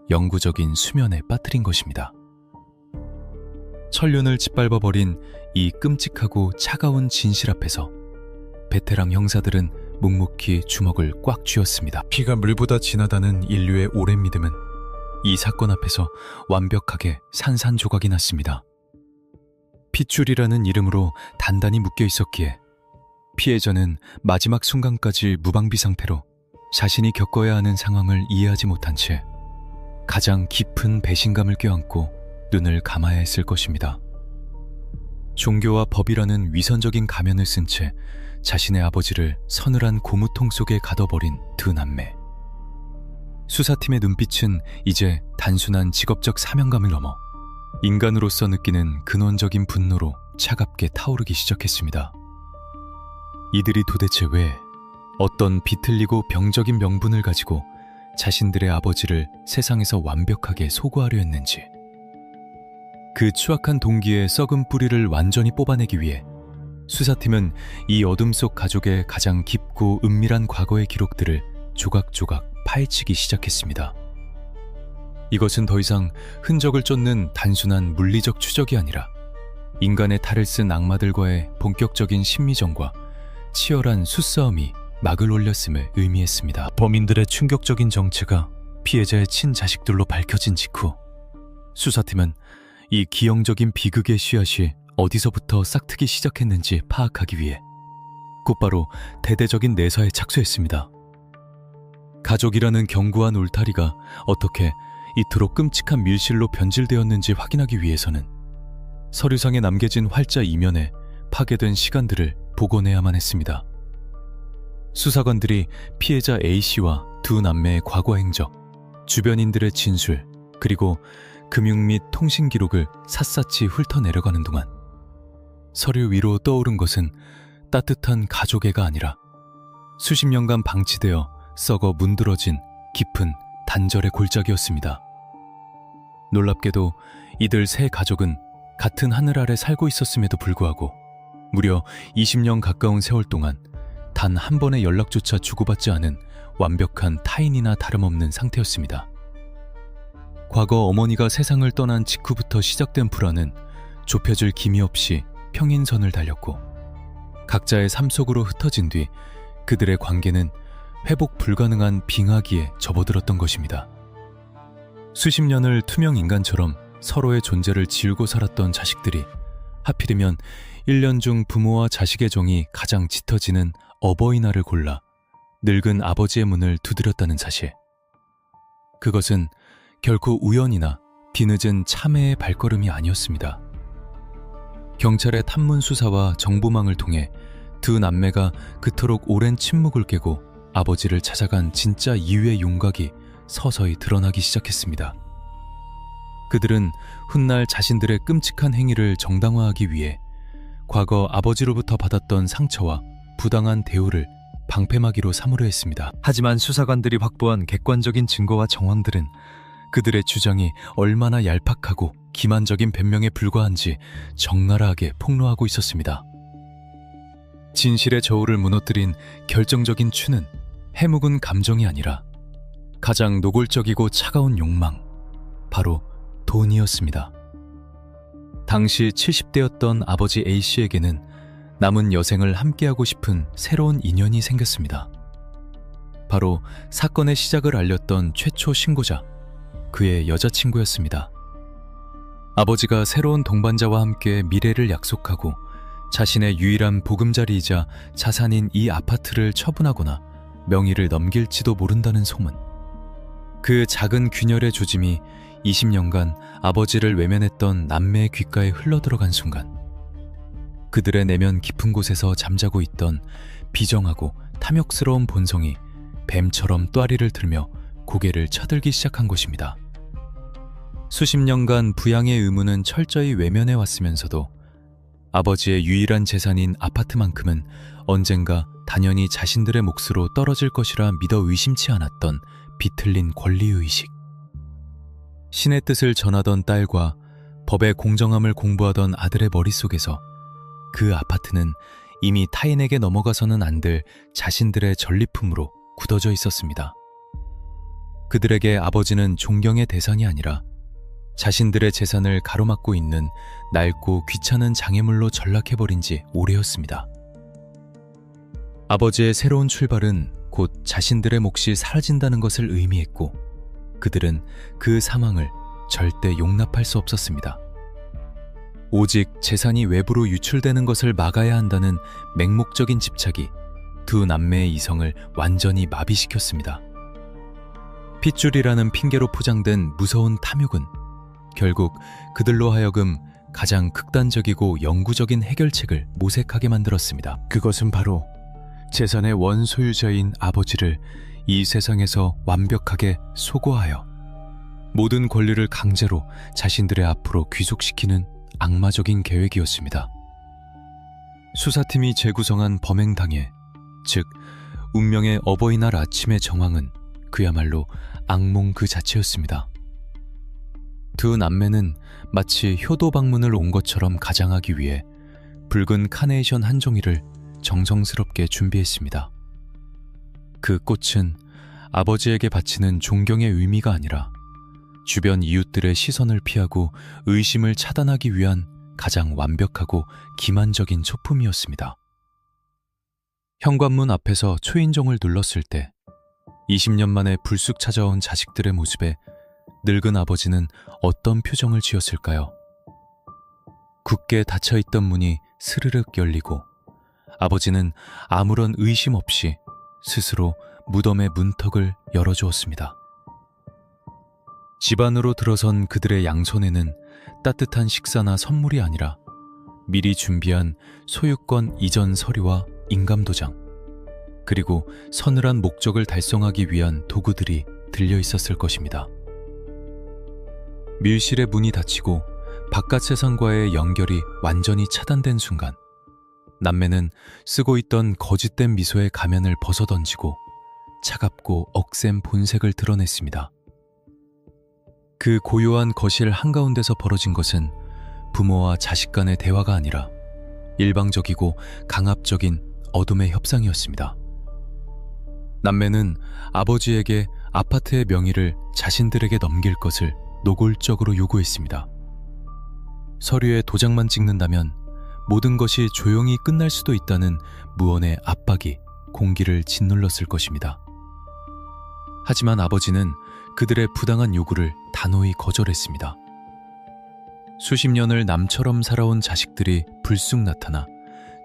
영구적인 수면에 빠뜨린 것입니다. 천륜을 짓밟아버린 이 끔찍하고 차가운 진실 앞에서 베테랑 형사들은 묵묵히 주먹을 꽉 쥐었습니다. 피가 물보다 진하다는 인류의 오랜 믿음은 이 사건 앞에서 완벽하게 산산조각이 났습니다. 핏줄이라는 이름으로 단단히 묶여 있었기에 피해자는 마지막 순간까지 무방비 상태로 자신이 겪어야 하는 상황을 이해하지 못한 채 가장 깊은 배신감을 껴안고 눈을 감아야 했을 것입니다. 종교와 법이라는 위선적인 가면을 쓴 채 자신의 아버지를 서늘한 고무통 속에 가둬버린 두 남매. 수사팀의 눈빛은 이제 단순한 직업적 사명감을 넘어 인간으로서 느끼는 근원적인 분노로 차갑게 타오르기 시작했습니다. 이들이 도대체 왜 어떤 비틀리고 병적인 명분을 가지고 자신들의 아버지를 세상에서 완벽하게 소구하려 했는지, 그 추악한 동기의 썩은 뿌리를 완전히 뽑아내기 위해 수사팀은 이 어둠 속 가족의 가장 깊고 은밀한 과거의 기록들을 조각조각 파헤치기 시작했습니다. 이것은 더 이상 흔적을 쫓는 단순한 물리적 추적이 아니라 인간의 탈을 쓴 악마들과의 본격적인 심리전과 치열한 수싸움이 막을 올렸음을 의미했습니다. 범인들의 충격적인 정체가 피해자의 친자식들로 밝혀진 직후 수사팀은 이 기형적인 비극의 씨앗이 어디서부터 싹트기 시작했는지 파악하기 위해 곧바로 대대적인 내사에 착수했습니다. 가족이라는 견고한 울타리가 어떻게 이토록 끔찍한 밀실로 변질되었는지 확인하기 위해서는 서류상에 남겨진 활자 이면에 파괴된 시간들을 복원해야만 했습니다. 수사관들이 피해자 A씨와 두 남매의 과거 행적, 주변인들의 진술, 그리고 금융 및 통신 기록을 샅샅이 훑어내려가는 동안 서류 위로 떠오른 것은 따뜻한 가족애가 아니라 수십 년간 방치되어 썩어 문드러진 깊은 단절의 골짜기였습니다. 놀랍게도 이들 세 가족은 같은 하늘 아래 살고 있었음에도 불구하고 무려 20년 가까운 세월 동안 단 한 번의 연락조차 주고받지 않은 완벽한 타인이나 다름없는 상태였습니다. 과거 어머니가 세상을 떠난 직후부터 시작된 불화는 좁혀질 기미 없이 평행선을 달렸고 각자의 삶 속으로 흩어진 뒤 그들의 관계는 회복 불가능한 빙하기에 접어들었던 것입니다. 수십 년을 투명 인간처럼 서로의 존재를 지우고 살았던 자식들이 하필이면 1년 중 부모와 자식의 정이 가장 짙어지는 어버이날을 골라 늙은 아버지의 문을 두드렸다는 사실. 그것은 결코 우연이나 뒤늦은 참회의 발걸음이 아니었습니다. 경찰의 탐문 수사와 정보망을 통해 두 남매가 그토록 오랜 침묵을 깨고 아버지를 찾아간 진짜 이유의 윤곽이 서서히 드러나기 시작했습니다. 그들은 훗날 자신들의 끔찍한 행위를 정당화하기 위해 과거 아버지로부터 받았던 상처와 부당한 대우를 방패막이로 삼으려 했습니다. 하지만 수사관들이 확보한 객관적인 증거와 정황들은 그들의 주장이 얼마나 얄팍하고 기만적인 변명에 불과한지 적나라하게 폭로하고 있었습니다. 진실의 저울을 무너뜨린 결정적인 추는 해묵은 감정이 아니라 가장 노골적이고 차가운 욕망, 바로 돈이었습니다. 당시 70대였던 아버지 A씨에게는 남은 여생을 함께하고 싶은 새로운 인연이 생겼습니다. 바로 사건의 시작을 알렸던 최초 신고자, 그의 여자친구였습니다. 아버지가 새로운 동반자와 함께 미래를 약속하고 자신의 유일한 보금자리이자 자산인 이 아파트를 처분하거나 명의를 넘길지도 모른다는 소문. 그 작은 균열의 조짐이 20년간 아버지를 외면했던 남매의 귓가에 흘러들어간 순간 그들의 내면 깊은 곳에서 잠자고 있던 비정하고 탐욕스러운 본성이 뱀처럼 또아리를 들며 고개를 쳐들기 시작한 것입니다. 수십 년간 부양의 의무는 철저히 외면해 왔으면서도 아버지의 유일한 재산인 아파트만큼은 언젠가 단연히 자신들의 몫으로 떨어질 것이라 믿어 의심치 않았던 비틀린 권리의식. 신의 뜻을 전하던 딸과 법의 공정함을 공부하던 아들의 머릿속에서 그 아파트는 이미 타인에게 넘어가서는 안 될 자신들의 전리품으로 굳어져 있었습니다. 그들에게 아버지는 존경의 대상이 아니라 자신들의 재산을 가로막고 있는 낡고 귀찮은 장애물로 전락해버린 지 오래였습니다. 아버지의 새로운 출발은 곧 자신들의 몫이 사라진다는 것을 의미했고 그들은 그 상황을 절대 용납할 수 없었습니다. 오직 재산이 외부로 유출되는 것을 막아야 한다는 맹목적인 집착이 두 남매의 이성을 완전히 마비시켰습니다. 핏줄이라는 핑계로 포장된 무서운 탐욕은 결국 그들로 하여금 가장 극단적이고 영구적인 해결책을 모색하게 만들었습니다. 그것은 바로 재산의 원소유자인 아버지를 이 세상에서 완벽하게 소거하여 모든 권리를 강제로 자신들의 앞으로 귀속시키는 악마적인 계획이었습니다. 수사팀이 재구성한 범행당일, 즉 운명의 어버이날 아침의 정황은 그야말로 악몽 그 자체였습니다. 두 남매는 마치 효도 방문을 온 것처럼 가장하기 위해 붉은 카네이션 한 종이를 정성스럽게 준비했습니다. 그 꽃은 아버지에게 바치는 존경의 의미가 아니라 주변 이웃들의 시선을 피하고 의심을 차단하기 위한 가장 완벽하고 기만적인 소품이었습니다. 현관문 앞에서 초인종을 눌렀을 때 20년 만에 불쑥 찾아온 자식들의 모습에 늙은 아버지는 어떤 표정을 지었을까요? 굳게 닫혀있던 문이 스르륵 열리고 아버지는 아무런 의심 없이 스스로 무덤의 문턱을 열어주었습니다. 집 안으로 들어선 그들의 양손에는 따뜻한 식사나 선물이 아니라 미리 준비한 소유권 이전 서류와 인감도장, 그리고 서늘한 목적을 달성하기 위한 도구들이 들려 있었을 것입니다. 밀실의 문이 닫히고 바깥 세상과의 연결이 완전히 차단된 순간, 남매는 쓰고 있던 거짓된 미소의 가면을 벗어던지고 차갑고 억센 본색을 드러냈습니다. 그 고요한 거실 한가운데서 벌어진 것은 부모와 자식 간의 대화가 아니라 일방적이고 강압적인 어둠의 협상이었습니다. 남매는 아버지에게 아파트의 명의를 자신들에게 넘길 것을 노골적으로 요구했습니다. 서류에 도장만 찍는다면 모든 것이 조용히 끝날 수도 있다는 무언의 압박이 공기를 짓눌렀을 것입니다. 하지만 아버지는 그들의 부당한 요구를 단호히 거절했습니다. 수십 년을 남처럼 살아온 자식들이 불쑥 나타나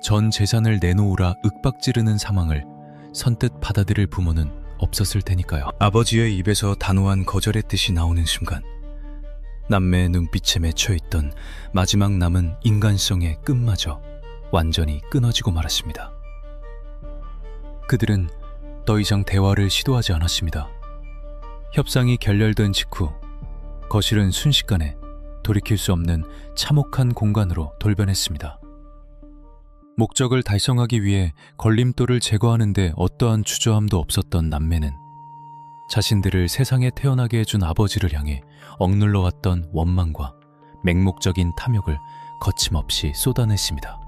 전 재산을 내놓으라 윽박지르는 상황을 선뜻 받아들일 부모는 없었을 테니까요. 아버지의 입에서 단호한 거절의 뜻이 나오는 순간, 남매의 눈빛에 맺혀있던 마지막 남은 인간성의 끈마저 완전히 끊어지고 말았습니다. 그들은 더 이상 대화를 시도하지 않았습니다. 협상이 결렬된 직후 거실은 순식간에 돌이킬 수 없는 참혹한 공간으로 돌변했습니다. 목적을 달성하기 위해 걸림돌을 제거하는 데 어떠한 주저함도 없었던 남매는 자신들을 세상에 태어나게 해준 아버지를 향해 억눌러왔던 원망과 맹목적인 탐욕을 거침없이 쏟아냈습니다.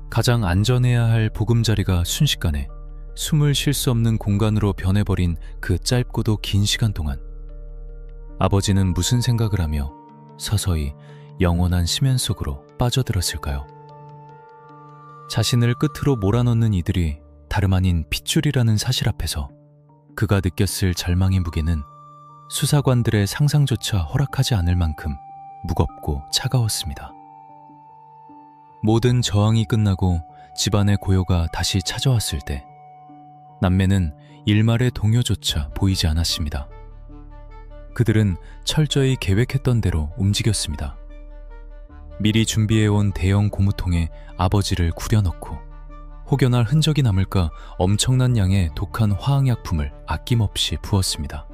가장 안전해야 할 보금자리가 순식간에 숨을 쉴 수 없는 공간으로 변해버린 그 짧고도 긴 시간 동안 아버지는 무슨 생각을 하며 서서히 영원한 심연 속으로 빠져들었을까요? 자신을 끝으로 몰아넣는 이들이 다름 아닌 핏줄이라는 사실 앞에서 그가 느꼈을 절망의 무게는 수사관들의 상상조차 허락하지 않을 만큼 무겁고 차가웠습니다. 모든 저항이 끝나고 집안의 고요가 다시 찾아왔을 때 남매는 일말의 동요조차 보이지 않았습니다. 그들은 철저히 계획했던 대로 움직였습니다. 미리 준비해온 대형 고무통에 아버지를 구려넣고 혹여나 흔적이 남을까 엄청난 양의 독한 화학약품을 아낌없이 부었습니다.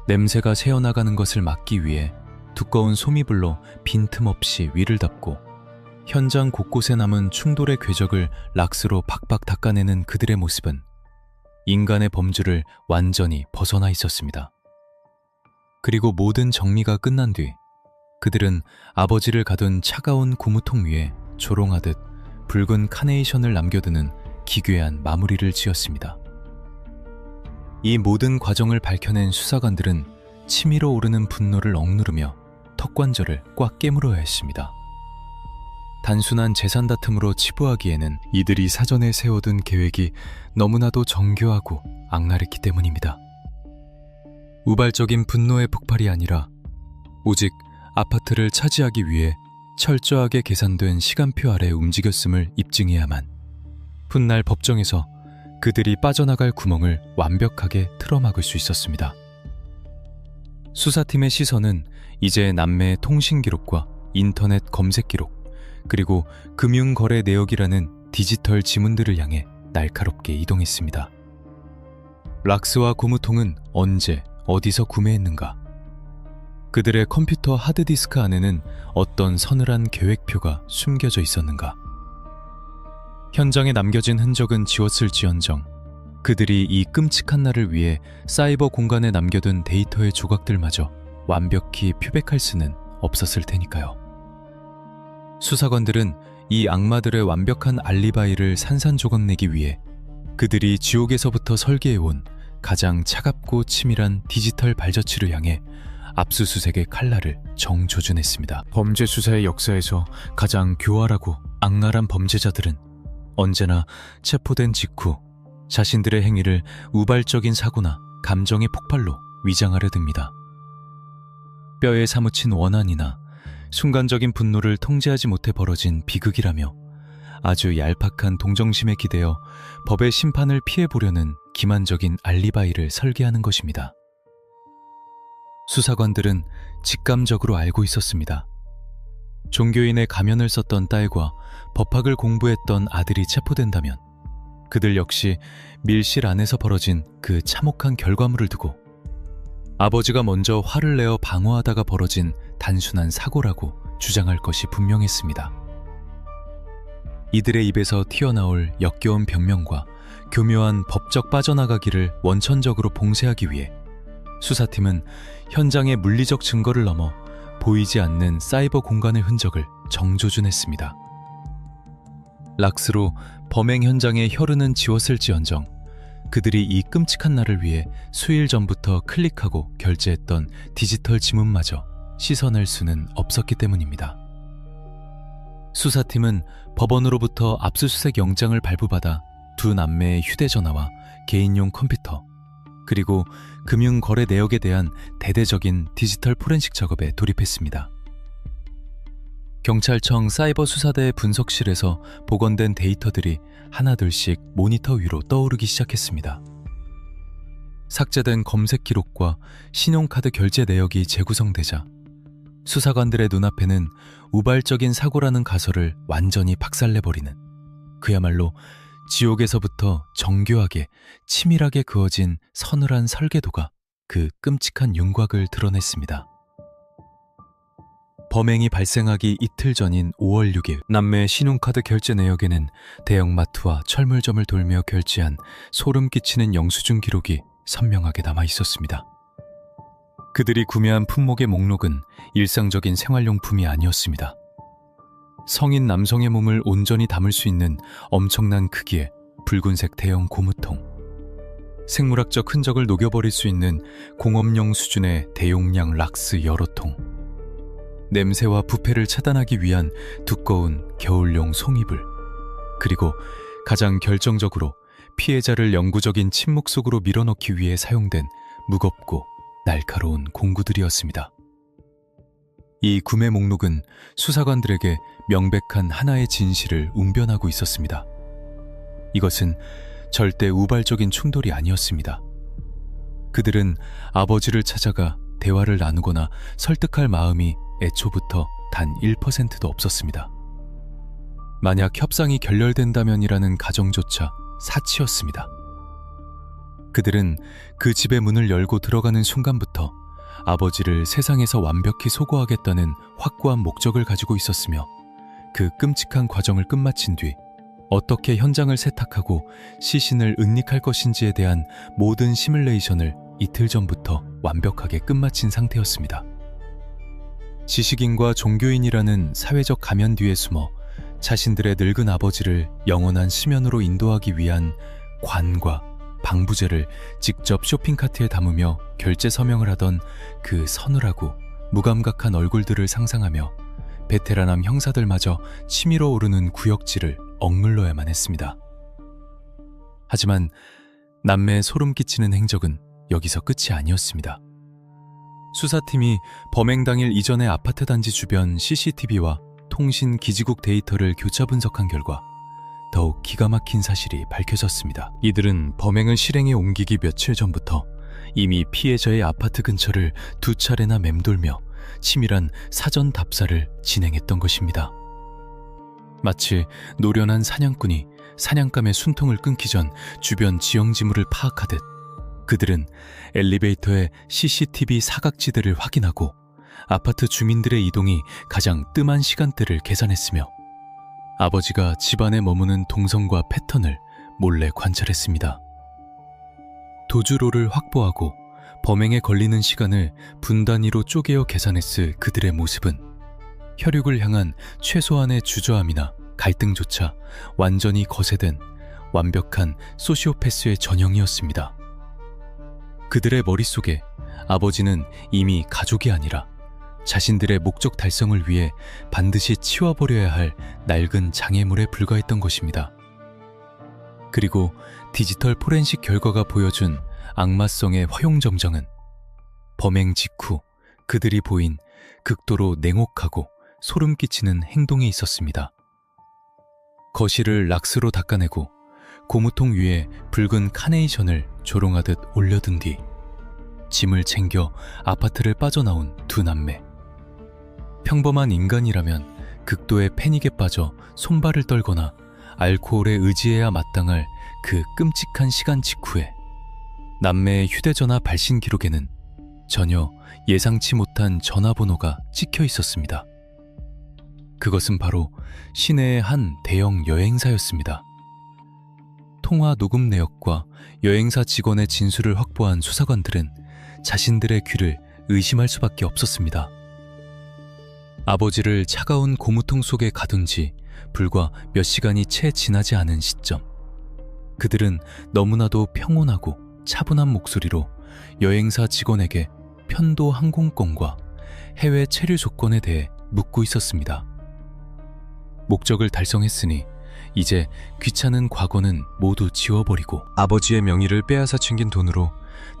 냄새가 새어나가는 것을 막기 위해 두꺼운 소미불로 빈틈없이 위를 덮고 현장 곳곳에 남은 충돌의 궤적을 락스로 박박 닦아내는 그들의 모습은 인간의 범주를 완전히 벗어나 있었습니다. 그리고 모든 정리가 끝난 뒤 그들은 아버지를 가둔 차가운 고무통 위에 조롱하듯 붉은 카네이션을 남겨두는 기괴한 마무리를 지었습니다. 이 모든 과정을 밝혀낸 수사관들은 치밀어 오르는 분노를 억누르며 턱관절을 꽉 깨물어야 했습니다. 단순한 재산 다툼으로 치부하기에는 이들이 사전에 세워둔 계획이 너무나도 정교하고 악랄했기 때문입니다. 우발적인 분노의 폭발이 아니라 오직 아파트를 차지하기 위해 철저하게 계산된 시간표 아래 움직였음을 입증해야만 훗날 법정에서 그들이 빠져나갈 구멍을 완벽하게 틀어막을 수 있었습니다. 수사팀의 시선은 이제 남매의 통신 기록과 인터넷 검색 기록, 그리고 금융거래 내역이라는 디지털 지문들을 향해 날카롭게 이동했습니다. 락스와 고무통은 언제, 어디서 구매했는가? 그들의 컴퓨터 하드디스크 안에는 어떤 서늘한 계획표가 숨겨져 있었는가? 현장에 남겨진 흔적은 지웠을지언정 그들이 이 끔찍한 날을 위해 사이버 공간에 남겨둔 데이터의 조각들마저 완벽히 표백할 수는 없었을 테니까요. 수사관들은 이 악마들의 완벽한 알리바이를 산산조각내기 위해 그들이 지옥에서부터 설계해온 가장 차갑고 치밀한 디지털 발자취를 향해 압수수색의 칼날을 정조준했습니다. 범죄 수사의 역사에서 가장 교활하고 악랄한 범죄자들은 언제나 체포된 직후 자신들의 행위를 우발적인 사고나 감정의 폭발로 위장하려 듭니다. 뼈에 사무친 원한이나 순간적인 분노를 통제하지 못해 벌어진 비극이라며 아주 얄팍한 동정심에 기대어 법의 심판을 피해보려는 기만적인 알리바이를 설계하는 것입니다. 수사관들은 직감적으로 알고 있었습니다. 종교인의 가면을 썼던 딸과 법학을 공부했던 아들이 체포된다면 그들 역시 밀실 안에서 벌어진 그 참혹한 결과물을 두고 아버지가 먼저 화를 내어 방어하다가 벌어진 단순한 사고라고 주장할 것이 분명했습니다. 이들의 입에서 튀어나올 역겨운 변명과 교묘한 법적 빠져나가기를 원천적으로 봉쇄하기 위해 수사팀은 현장의 물리적 증거를 넘어 보이지 않는 사이버 공간의 흔적을 정조준했습니다. 락스로 범행 현장의 혈흔은 지웠을지언정 그들이 이 끔찍한 날을 위해 수일 전부터 클릭하고 결제했던 디지털 지문마저 씻어낼 수는 없었기 때문입니다. 수사팀은 법원으로부터 압수수색 영장을 발부받아 두 남매의 휴대전화와 개인용 컴퓨터, 그리고 금융거래 내역에 대한 대대적인 디지털 포렌식 작업에 돌입했습니다. 경찰청 사이버 수사대 분석실에서 복원된 데이터들이 하나둘씩 모니터 위로 떠오르기 시작했습니다. 삭제된 검색 기록과 신용카드 결제 내역이 재구성되자 수사관들의 눈앞에는 우발적인 사고라는 가설을 완전히 박살내버리는, 그야말로 지옥에서부터 정교하게 치밀하게 그어진 서늘한 설계도가 그 끔찍한 윤곽을 드러냈습니다. 범행이 발생하기 이틀 전인 5월 6일 남매의 신용카드 결제 내역에는 대형마트와 철물점을 돌며 결제한 소름 끼치는 영수증 기록이 선명하게 남아 있었습니다. 그들이 구매한 품목의 목록은 일상적인 생활용품이 아니었습니다. 성인 남성의 몸을 온전히 담을 수 있는 엄청난 크기의 붉은색 대형 고무통, 생물학적 흔적을 녹여버릴 수 있는 공업용 수준의 대용량 락스 여러 통, 냄새와 부패를 차단하기 위한 두꺼운 겨울용 송이불, 그리고 가장 결정적으로 피해자를 영구적인 침묵 속으로 밀어넣기 위해 사용된 무겁고 날카로운 공구들이었습니다. 이 구매 목록은 수사관들에게 명백한 하나의 진실을 웅변하고 있었습니다. 이것은 절대 우발적인 충돌이 아니었습니다. 그들은 아버지를 찾아가 대화를 나누거나 설득할 마음이 애초부터 단 1%도 없었습니다. 만약 협상이 결렬된다면이라는 가정조차 사치였습니다. 그들은 그 집의 문을 열고 들어가는 순간부터 아버지를 세상에서 완벽히 소거하겠다는 확고한 목적을 가지고 있었으며, 그 끔찍한 과정을 끝마친 뒤 어떻게 현장을 세탁하고 시신을 은닉할 것인지에 대한 모든 시뮬레이션을 이틀 전부터 완벽하게 끝마친 상태였습니다. 지식인과 종교인이라는 사회적 가면 뒤에 숨어 자신들의 늙은 아버지를 영원한 심연으로 인도하기 위한 관과 방부제를 직접 쇼핑카트에 담으며 결제 서명을 하던 그 서늘하고 무감각한 얼굴들을 상상하며 베테랑함 형사들마저 치밀어 오르는 구역질을 억눌러야만 했습니다. 하지만 남매의 소름 끼치는 행적은 여기서 끝이 아니었습니다. 수사팀이 범행 당일 이전의 아파트 단지 주변 CCTV와 통신 기지국 데이터를 교차 분석한 결과 더욱 기가 막힌 사실이 밝혀졌습니다. 이들은 범행을 실행에 옮기기 며칠 전부터 이미 피해자의 아파트 근처를 2차례나 맴돌며 치밀한 사전 답사를 진행했던 것입니다. 마치 노련한 사냥꾼이 사냥감의 순통을 끊기 전 주변 지형지물을 파악하듯 그들은 엘리베이터의 CCTV 사각지대를 확인하고 아파트 주민들의 이동이 가장 뜸한 시간대를 계산했으며 아버지가 집안에 머무는 동선과 패턴을 몰래 관찰했습니다. 도주로를 확보하고 범행에 걸리는 시간을 분 단위로 쪼개어 계산했을 그들의 모습은 혈육을 향한 최소한의 주저함이나 갈등조차 완전히 거세된 완벽한 소시오패스의 전형이었습니다. 그들의 머릿속에 아버지는 이미 가족이 아니라 자신들의 목적 달성을 위해 반드시 치워버려야 할 낡은 장애물에 불과했던 것입니다. 그리고 디지털 포렌식 결과가 보여준 악마성의 화용점정은 범행 직후 그들이 보인 극도로 냉혹하고 소름 끼치는 행동이 있었습니다. 거실을 락스로 닦아내고 고무통 위에 붉은 카네이션을 조롱하듯 올려둔 뒤 짐을 챙겨 아파트를 빠져나온 두 남매. 평범한 인간이라면 극도의 패닉에 빠져 손발을 떨거나 알코올에 의지해야 마땅할 그 끔찍한 시간 직후에 남매의 휴대전화 발신 기록에는 전혀 예상치 못한 전화번호가 찍혀 있었습니다. 그것은 바로 시내의 한 대형 여행사였습니다. 통화 녹음 내역과 여행사 직원의 진술을 확보한 수사관들은 자신들의 귀를 의심할 수밖에 없었습니다. 아버지를 차가운 고무통 속에 가둔 지 불과 몇 시간이 채 지나지 않은 시점, 그들은 너무나도 평온하고 차분한 목소리로 여행사 직원에게 편도 항공권과 해외 체류 조건에 대해 묻고 있었습니다. 목적을 달성했으니 이제 귀찮은 과거는 모두 지워버리고 아버지의 명의를 빼앗아 챙긴 돈으로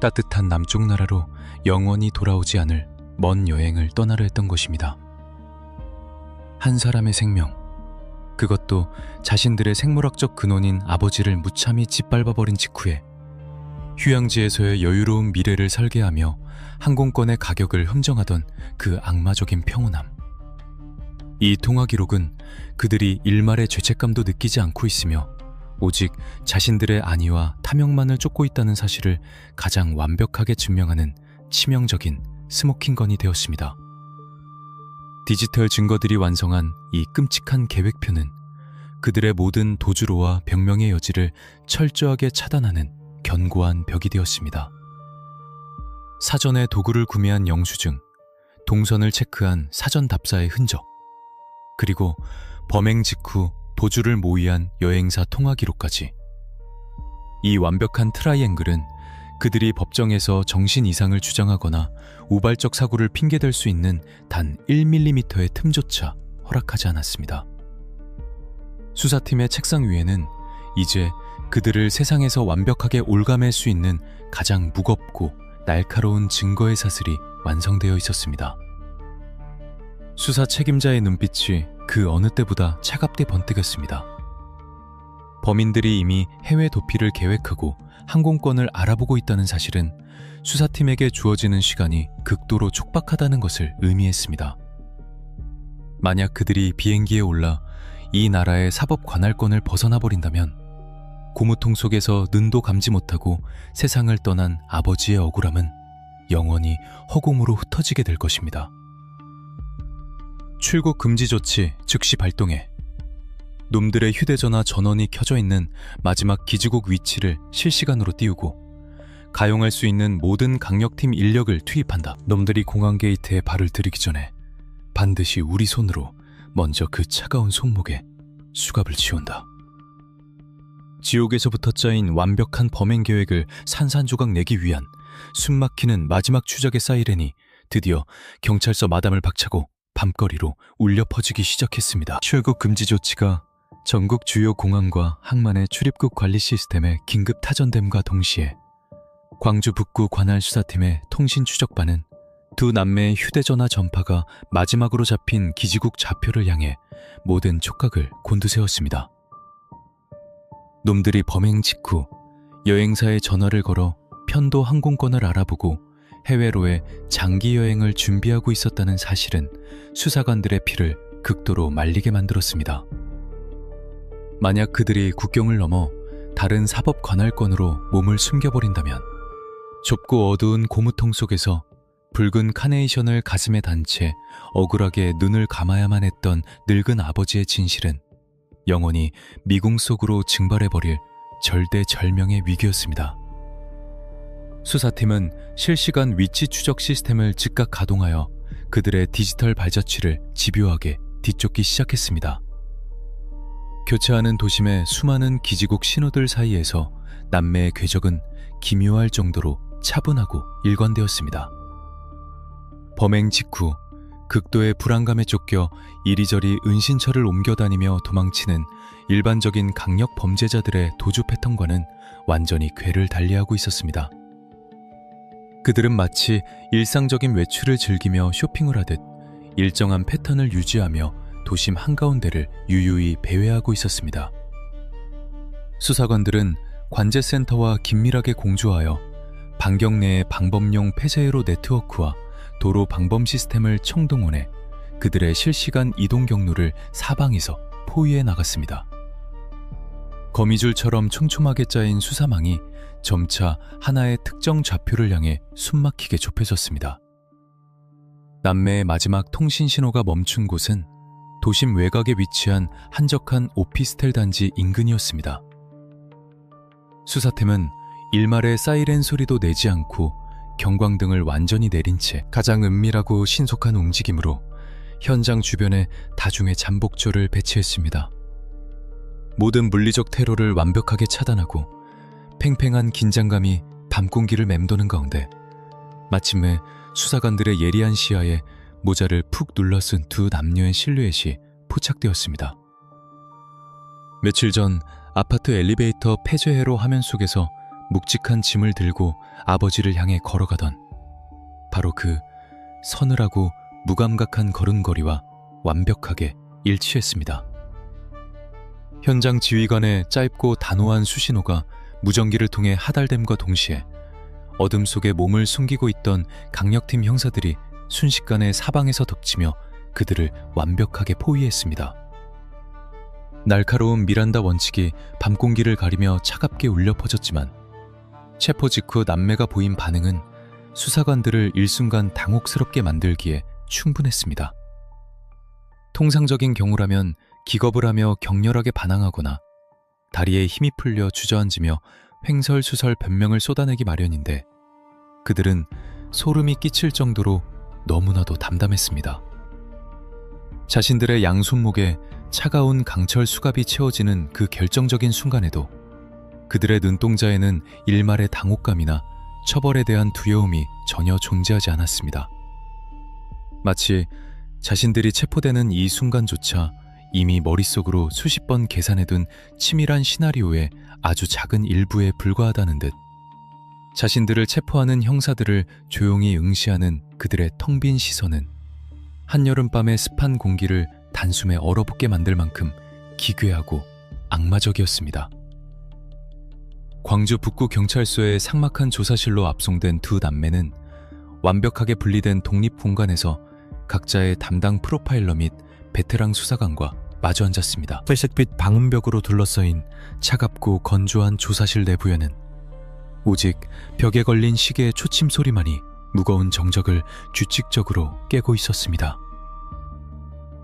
따뜻한 남쪽 나라로 영원히 돌아오지 않을 먼 여행을 떠나려 했던 것입니다. 한 사람의 생명, 그것도 자신들의 생물학적 근원인 아버지를 무참히 짓밟아버린 직후에 휴양지에서의 여유로운 미래를 설계하며 항공권의 가격을 흥정하던 그 악마적인 평온함. 이 통화 기록은 그들이 일말의 죄책감도 느끼지 않고 있으며 오직 자신들의 안위와 탐욕만을 쫓고 있다는 사실을 가장 완벽하게 증명하는 치명적인 스모킹건이 되었습니다. 디지털 증거들이 완성한 이 끔찍한 계획표는 그들의 모든 도주로와 병명의 여지를 철저하게 차단하는 견고한 벽이 되었습니다. 사전에 도구를 구매한 영수증, 동선을 체크한 사전 답사의 흔적, 그리고 범행 직후 도주를 모의한 여행사 통화 기록까지. 이 완벽한 트라이앵글은 그들이 법정에서 정신 이상을 주장하거나 우발적 사고를 핑계댈 수 있는 단 1mm의 틈조차 허락하지 않았습니다. 수사팀의 책상 위에는 이제 그들을 세상에서 완벽하게 올가맬 수 있는 가장 무겁고 날카로운 증거의 사슬이 완성되어 있었습니다. 수사 책임자의 눈빛이 그 어느 때보다 차갑게 번뜩였습니다. 범인들이 이미 해외 도피를 계획하고 항공권을 알아보고 있다는 사실은 수사팀에게 주어지는 시간이 극도로 촉박하다는 것을 의미했습니다. 만약 그들이 비행기에 올라 이 나라의 사법 관할권을 벗어나 버린다면 고무통 속에서 눈도 감지 못하고 세상을 떠난 아버지의 억울함은 영원히 허공으로 흩어지게 될 것입니다. 출국 금지 조치 즉시 발동해 놈들의 휴대전화 전원이 켜져 있는 마지막 기지국 위치를 실시간으로 띄우고 가용할 수 있는 모든 강력팀 인력을 투입한다. 놈들이 공항 게이트에 발을 들이기 전에 반드시 우리 손으로 먼저 그 차가운 손목에 수갑을 지운다. 지옥에서부터 짜인 완벽한 범행 계획을 산산조각 내기 위한 숨막히는 마지막 추적의 사이렌이 드디어 경찰서 마담을 박차고 밤거리로 울려 퍼지기 시작했습니다. 출국 금지 조치가 전국 주요 공항과 항만의 출입국 관리 시스템에 긴급 타전됨과 동시에 광주 북구 관할 수사팀의 통신 추적반은 두 남매의 휴대전화 전파가 마지막으로 잡힌 기지국 좌표를 향해 모든 촉각을 곤두세웠습니다. 놈들이 범행 직후 여행사에 전화를 걸어 편도 항공권을 알아보고 해외로의 장기 여행을 준비하고 있었다는 사실은 수사관들의 피를 극도로 말리게 만들었습니다. 만약 그들이 국경을 넘어 다른 사법 관할권으로 몸을 숨겨버린다면 좁고 어두운 고무통 속에서 붉은 카네이션을 가슴에 단 채 억울하게 눈을 감아야만 했던 늙은 아버지의 진실은 영원히 미궁 속으로 증발해버릴 절대절명의 위기였습니다. 수사팀은 실시간 위치 추적 시스템을 즉각 가동하여 그들의 디지털 발자취를 집요하게 뒤쫓기 시작했습니다. 교차하는 도심의 수많은 기지국 신호들 사이에서 남매의 궤적은 기묘할 정도로 차분하고 일관되었습니다. 범행 직후 극도의 불안감에 쫓겨 이리저리 은신처를 옮겨다니며 도망치는 일반적인 강력 범죄자들의 도주 패턴과는 완전히 궤를 달리하고 있었습니다. 그들은 마치 일상적인 외출을 즐기며 쇼핑을 하듯 일정한 패턴을 유지하며 도심 한가운데를 유유히 배회하고 있었습니다. 수사관들은 관제센터와 긴밀하게 공조하여 반경 내의 방범용 폐쇄회로 네트워크와 도로 방범 시스템을 총동원해 그들의 실시간 이동 경로를 사방에서 포위해 나갔습니다. 거미줄처럼 촘촘하게 짜인 수사망이 점차 하나의 특정 좌표를 향해 숨막히게 좁혀졌습니다. 남매의 마지막 통신 신호가 멈춘 곳은 도심 외곽에 위치한 한적한 오피스텔 단지 인근이었습니다. 수사팀은 일말의 사이렌 소리도 내지 않고 경광등을 완전히 내린 채 가장 은밀하고 신속한 움직임으로 현장 주변에 다중의 잠복조를 배치했습니다. 모든 물리적 테러를 완벽하게 차단하고 팽팽한 긴장감이 밤 공기를 맴도는 가운데 마침내 수사관들의 예리한 시야에 모자를 푹 눌러쓴 두 남녀의 실루엣이 포착되었습니다. 며칠 전 아파트 엘리베이터 폐쇄회로 화면 속에서 묵직한 짐을 들고 아버지를 향해 걸어가던 바로 그 서늘하고 무감각한 걸음걸이와 완벽하게 일치했습니다. 현장 지휘관의 짧고 단호한 수신호가 무전기를 통해 하달됨과 동시에 어둠 속에 몸을 숨기고 있던 강력팀 형사들이 순식간에 사방에서 덮치며 그들을 완벽하게 포위했습니다. 날카로운 미란다 원칙이 밤 공기를 가리며 차갑게 울려 퍼졌지만 체포 직후 남매가 보인 반응은 수사관들을 일순간 당혹스럽게 만들기에 충분했습니다. 통상적인 경우라면 기겁을 하며 격렬하게 반항하거나 다리에 힘이 풀려 주저앉으며 횡설수설 변명을 쏟아내기 마련인데 그들은 소름이 끼칠 정도로 너무나도 담담했습니다. 자신들의 양손목에 차가운 강철 수갑이 채워지는 그 결정적인 순간에도 그들의 눈동자에는 일말의 당혹감이나 처벌에 대한 두려움이 전혀 존재하지 않았습니다. 마치 자신들이 체포되는 이 순간조차 이미 머릿속으로 수십 번 계산해둔 치밀한 시나리오의 아주 작은 일부에 불과하다는 듯 자신들을 체포하는 형사들을 조용히 응시하는 그들의 텅 빈 시선은 한여름밤의 습한 공기를 단숨에 얼어붙게 만들 만큼 기괴하고 악마적이었습니다. 광주 북구경찰서의 삭막한 조사실로 압송된 두 남매는 완벽하게 분리된 독립공간에서 각자의 담당 프로파일러 및 베테랑 수사관과 마주 앉았습니다. 회색빛 방음벽으로 둘러싸인 차갑고 건조한 조사실 내부에는 오직 벽에 걸린 시계의 초침 소리만이 무거운 정적을 규칙적으로 깨고 있었습니다.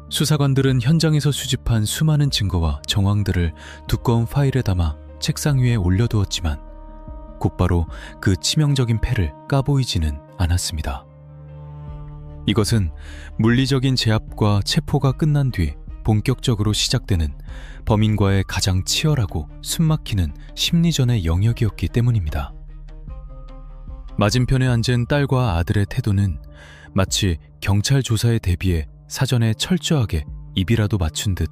수사관들은 현장에서 수집한 수많은 증거와 정황들을 두꺼운 파일에 담아 책상 위에 올려두었지만 곧바로 그 치명적인 패를 까보이지는 않았습니다. 이것은 물리적인 제압과 체포가 끝난 뒤 본격적으로 시작되는 범인과의 가장 치열하고 숨막히는 심리전의 영역이었기 때문입니다. 맞은편에 앉은 딸과 아들의 태도는 마치 경찰 조사에 대비해 사전에 철저하게 입이라도 맞춘 듯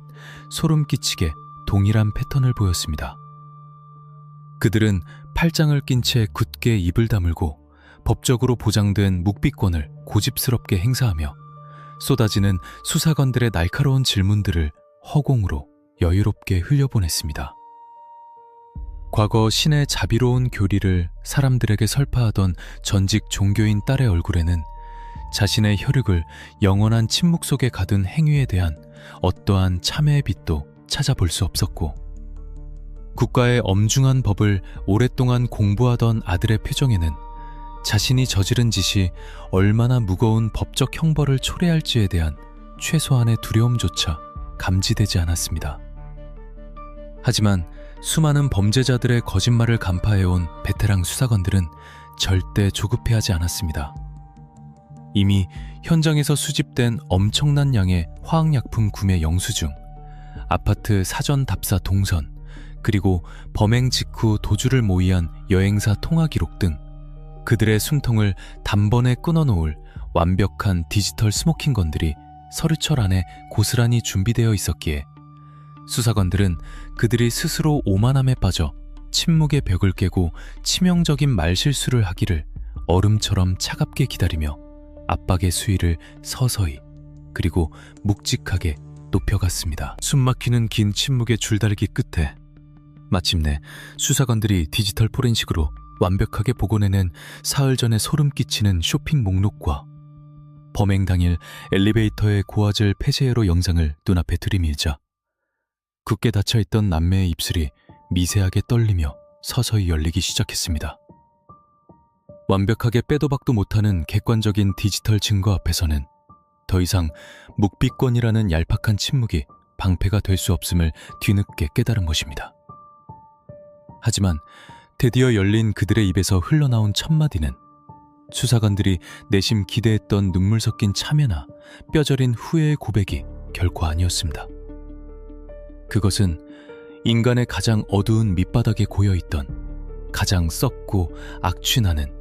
소름 끼치게 동일한 패턴을 보였습니다. 그들은 팔짱을 낀 채 굳게 입을 다물고 법적으로 보장된 묵비권을 고집스럽게 행사하며 쏟아지는 수사관들의 날카로운 질문들을 허공으로 여유롭게 흘려보냈습니다. 과거 신의 자비로운 교리를 사람들에게 설파하던 전직 종교인 딸의 얼굴에는 자신의 혈육을 영원한 침묵 속에 가둔 행위에 대한 어떠한 참회의 빛도 찾아볼 수 없었고, 국가의 엄중한 법을 오랫동안 공부하던 아들의 표정에는 자신이 저지른 짓이 얼마나 무거운 법적 형벌을 초래할지에 대한 최소한의 두려움조차 감지되지 않았습니다. 하지만 수많은 범죄자들의 거짓말을 간파해온 베테랑 수사관들은 절대 조급해하지 않았습니다. 이미 현장에서 수집된 엄청난 양의 화학약품 구매 영수증, 아파트 사전 답사 동선, 그리고 범행 직후 도주를 모의한 여행사 통화 기록 등 그들의 숨통을 단번에 끊어놓을 완벽한 디지털 스모킹건들이 서류철 안에 고스란히 준비되어 있었기에 수사관들은 그들이 스스로 오만함에 빠져 침묵의 벽을 깨고 치명적인 말실수를 하기를 얼음처럼 차갑게 기다리며 압박의 수위를 서서히 그리고 묵직하게 높여갔습니다. 숨막히는 긴 침묵의 줄다리기 끝에 마침내 수사관들이 디지털 포렌식으로 완벽하게 복원해낸 사흘 전에 소름 끼치는 쇼핑 목록과 범행 당일 엘리베이터의 고화질 폐쇄회로 영상을 눈앞에 들이밀자 굳게 닫혀있던 남매의 입술이 미세하게 떨리며 서서히 열리기 시작했습니다. 완벽하게 빼도 박도 못하는 객관적인 디지털 증거 앞에서는 더 이상 묵비권이라는 얄팍한 침묵이 방패가 될 수 없음을 뒤늦게 깨달은 것입니다. 하지만 드디어 열린 그들의 입에서 흘러나온 첫마디는 수사관들이 내심 기대했던 눈물 섞인 참회나 뼈저린 후회의 고백이 결코 아니었습니다. 그것은 인간의 가장 어두운 밑바닥에 고여있던 가장 썩고 악취나는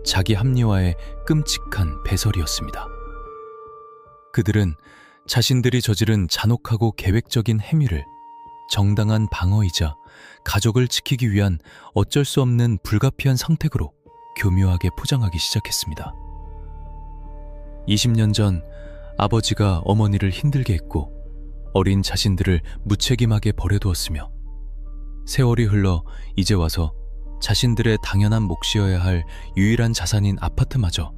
자기 합리화의 끔찍한 배설이었습니다. 그들은 자신들이 저지른 잔혹하고 계획적인 행위를 정당한 방어이자 가족을 지키기 위한 어쩔 수 없는 불가피한 선택으로 교묘하게 포장하기 시작했습니다. 20년 전 아버지가 어머니를 힘들게 했고 어린 자신들을 무책임하게 버려두었으며 세월이 흘러 이제 와서 자신들의 당연한 몫이어야 할 유일한 자산인 아파트마저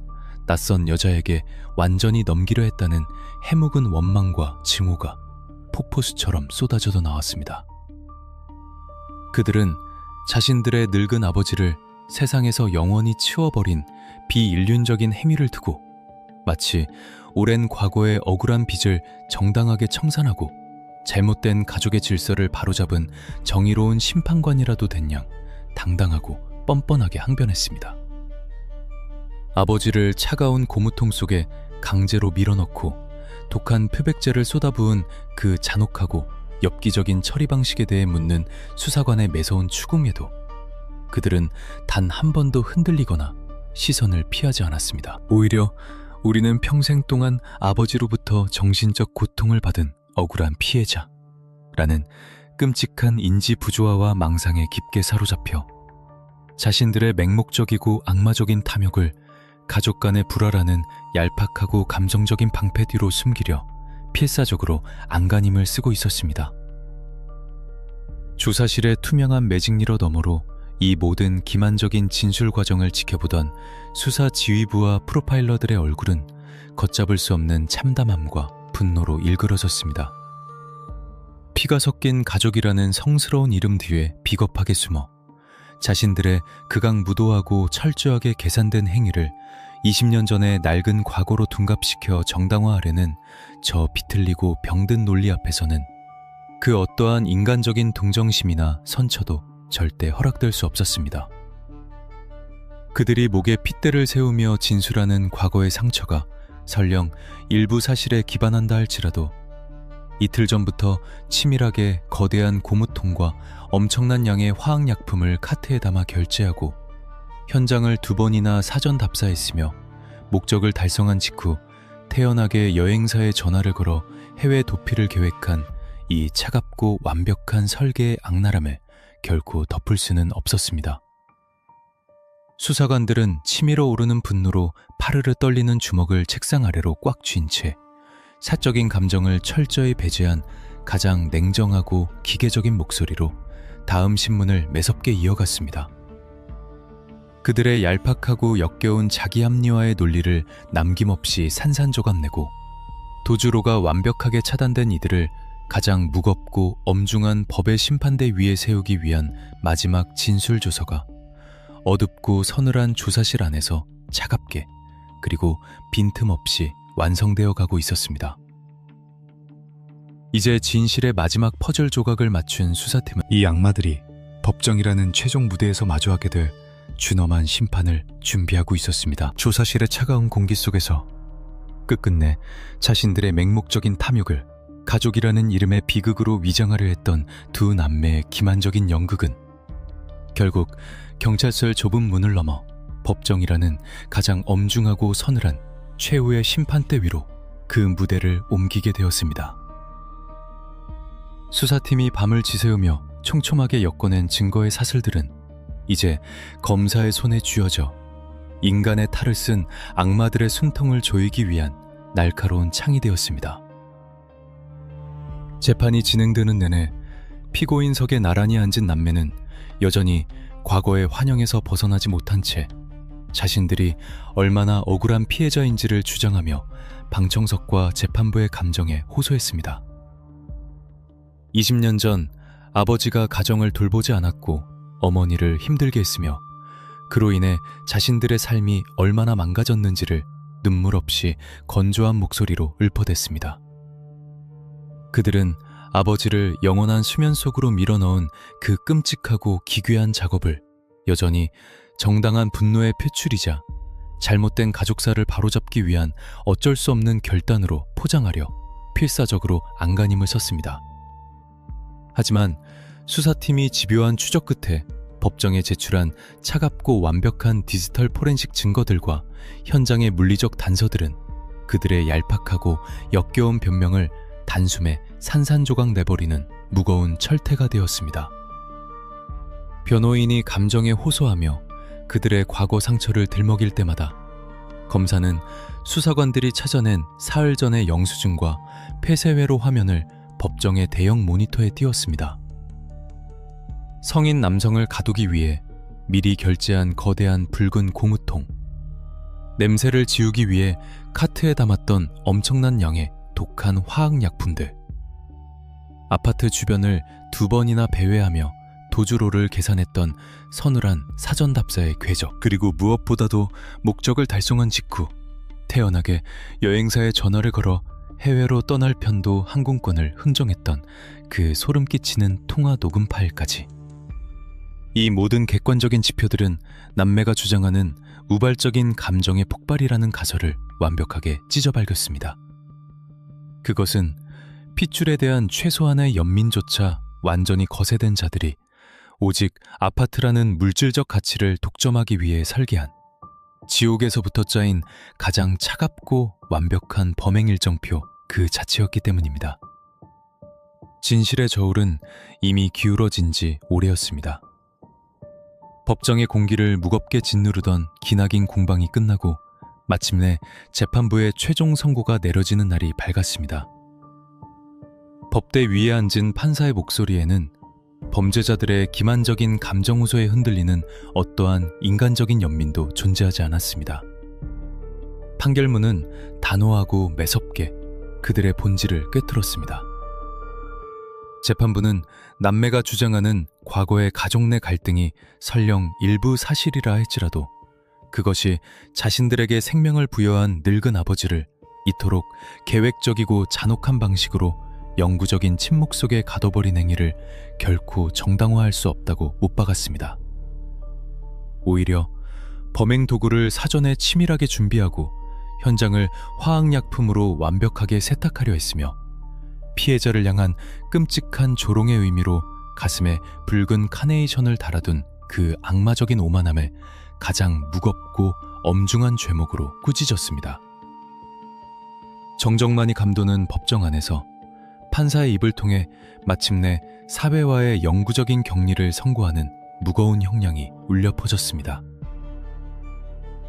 낯선 여자에게 완전히 넘기려 했다는 해묵은 원망과 증오가 폭포수처럼 쏟아져도 나왔습니다. 그들은 자신들의 늙은 아버지를 세상에서 영원히 치워버린 비인륜적인 행위를 두고 마치 오랜 과거의 억울한 빚을 정당하게 청산하고 잘못된 가족의 질서를 바로잡은 정의로운 심판관이라도 된 양 당당하고 뻔뻔하게 항변했습니다. 아버지를 차가운 고무통 속에 강제로 밀어넣고 독한 표백제를 쏟아부은 그 잔혹하고 엽기적인 처리 방식에 대해 묻는 수사관의 매서운 추궁에도 그들은 단 한 번도 흔들리거나 시선을 피하지 않았습니다. 오히려 우리는 평생 동안 아버지로부터 정신적 고통을 받은 억울한 피해자라는 끔찍한 인지 부조화와 망상에 깊게 사로잡혀 자신들의 맹목적이고 악마적인 탐욕을 가족 간의 불화라는 얄팍하고 감정적인 방패 뒤로 숨기려 필사적으로 안간힘을 쓰고 있었습니다. 조사실의 투명한 매직미러 너머로 이 모든 기만적인 진술 과정을 지켜보던 수사 지휘부와 프로파일러들의 얼굴은 걷잡을 수 없는 참담함과 분노로 일그러졌습니다. 피가 섞인 가족이라는 성스러운 이름 뒤에 비겁하게 숨어 자신들의 극악무도하고 철저하게 계산된 행위를 20년 전의 낡은 과거로 둔갑시켜 정당화하려는 저 비틀리고 병든 논리 앞에서는 그 어떠한 인간적인 동정심이나 선처도 절대 허락될 수 없었습니다. 그들이 목에 핏대를 세우며 진술하는 과거의 상처가 설령 일부 사실에 기반한다 할지라도 이틀 전부터 치밀하게 거대한 고무통과 엄청난 양의 화학약품을 카트에 담아 결제하고 현장을 2번이나 사전 답사했으며 목적을 달성한 직후 태연하게 여행사에 전화를 걸어 해외 도피를 계획한 이 차갑고 완벽한 설계의 악랄함을 결코 덮을 수는 없었습니다. 수사관들은 치밀어 오르는 분노로 파르르 떨리는 주먹을 책상 아래로 꽉 쥔 채 사적인 감정을 철저히 배제한 가장 냉정하고 기계적인 목소리로 다음 신문을 매섭게 이어갔습니다. 그들의 얄팍하고 역겨운 자기 합리화의 논리를 남김없이 산산조각내고 도주로가 완벽하게 차단된 이들을 가장 무겁고 엄중한 법의 심판대 위에 세우기 위한 마지막 진술조서가 어둡고 서늘한 조사실 안에서 차갑게 그리고 빈틈없이 완성되어 가고 있었습니다. 이제 진실의 마지막 퍼즐 조각을 맞춘 수사팀은 이 악마들이 법정이라는 최종 무대에서 마주하게 될 준엄한 심판을 준비하고 있었습니다. 조사실의 차가운 공기 속에서 끝끝내 자신들의 맹목적인 탐욕을 가족이라는 이름의 비극으로 위장하려 했던 두 남매의 기만적인 연극은 결국 경찰서의 좁은 문을 넘어 법정이라는 가장 엄중하고 서늘한 최후의 심판대 위로 그 무대를 옮기게 되었습니다. 수사팀이 밤을 지새우며 촘촘하게 엮어낸 증거의 사슬들은 이제 검사의 손에 쥐어져 인간의 탈을 쓴 악마들의 숨통을 조이기 위한 날카로운 창이 되었습니다. 재판이 진행되는 내내 피고인석에 나란히 앉은 남매는 여전히 과거의 환영에서 벗어나지 못한 채 자신들이 얼마나 억울한 피해자인지를 주장하며 방청석과 재판부의 감정에 호소했습니다. 20년 전 아버지가 가정을 돌보지 않았고 어머니를 힘들게 했으며 그로 인해 자신들의 삶이 얼마나 망가졌는지를 눈물 없이 건조한 목소리로 읊어댔습니다. 그들은 아버지를 영원한 수면 속으로 밀어넣은 그 끔찍하고 기괴한 작업을 여전히 정당한 분노의 표출이자 잘못된 가족사를 바로잡기 위한 어쩔 수 없는 결단으로 포장하려 필사적으로 안간힘을 썼습니다. 하지만 수사팀이 집요한 추적 끝에 법정에 제출한 차갑고 완벽한 디지털 포렌식 증거들과 현장의 물리적 단서들은 그들의 얄팍하고 역겨운 변명을 단숨에 산산조각 내버리는 무거운 철퇴가 되었습니다. 변호인이 감정에 호소하며 그들의 과거 상처를 들먹일 때마다 검사는 수사관들이 찾아낸 사흘 전의 영수증과 폐쇄회로 화면을 법정의 대형 모니터에 띄웠습니다. 성인 남성을 가두기 위해 미리 결제한 거대한 붉은 고무통, 냄새를 지우기 위해 카트에 담았던 엄청난 양의 독한 화학약품들, 아파트 주변을 2번이나 배회하며 도주로를 계산했던 서늘한 사전답사의 궤적, 그리고 무엇보다도 목적을 달성한 직후 태연하게 여행사에 전화를 걸어 해외로 떠날 편도 항공권을 흥정했던 그 소름 끼치는 통화 녹음 파일까지. 이 모든 객관적인 지표들은 남매가 주장하는 우발적인 감정의 폭발이라는 가설을 완벽하게 찢어발겼습니다. 그것은 핏줄에 대한 최소한의 연민조차 완전히 거세된 자들이 오직 아파트라는 물질적 가치를 독점하기 위해 설계한 지옥에서부터 짜인 가장 차갑고 완벽한 범행 일정표 그 자체였기 때문입니다. 진실의 저울은 이미 기울어진 지 오래였습니다. 법정의 공기를 무겁게 짓누르던 기나긴 공방이 끝나고 마침내 재판부의 최종 선고가 내려지는 날이 밝았습니다. 법대 위에 앉은 판사의 목소리에는 범죄자들의 기만적인 감정 호소에 흔들리는 어떠한 인간적인 연민도 존재하지 않았습니다. 판결문은 단호하고 매섭게 그들의 본질을 꿰뚫었습니다. 재판부는 남매가 주장하는 과거의 가족 내 갈등이 설령 일부 사실이라 할지라도 그것이 자신들에게 생명을 부여한 늙은 아버지를 이토록 계획적이고 잔혹한 방식으로 영구적인 침묵 속에 가둬버린 행위를 결코 정당화할 수 없다고 못 박았습니다. 오히려 범행 도구를 사전에 치밀하게 준비하고 현장을 화학약품으로 완벽하게 세탁하려 했으며 피해자를 향한 끔찍한 조롱의 의미로 가슴에 붉은 카네이션을 달아둔 그 악마적인 오만함을 가장 무겁고 엄중한 죄목으로 꾸짖었습니다. 정적만이 감도는 법정 안에서 판사의 입을 통해 마침내 사회와의 영구적인 격리를 선고하는 무거운 형량이 울려 퍼졌습니다.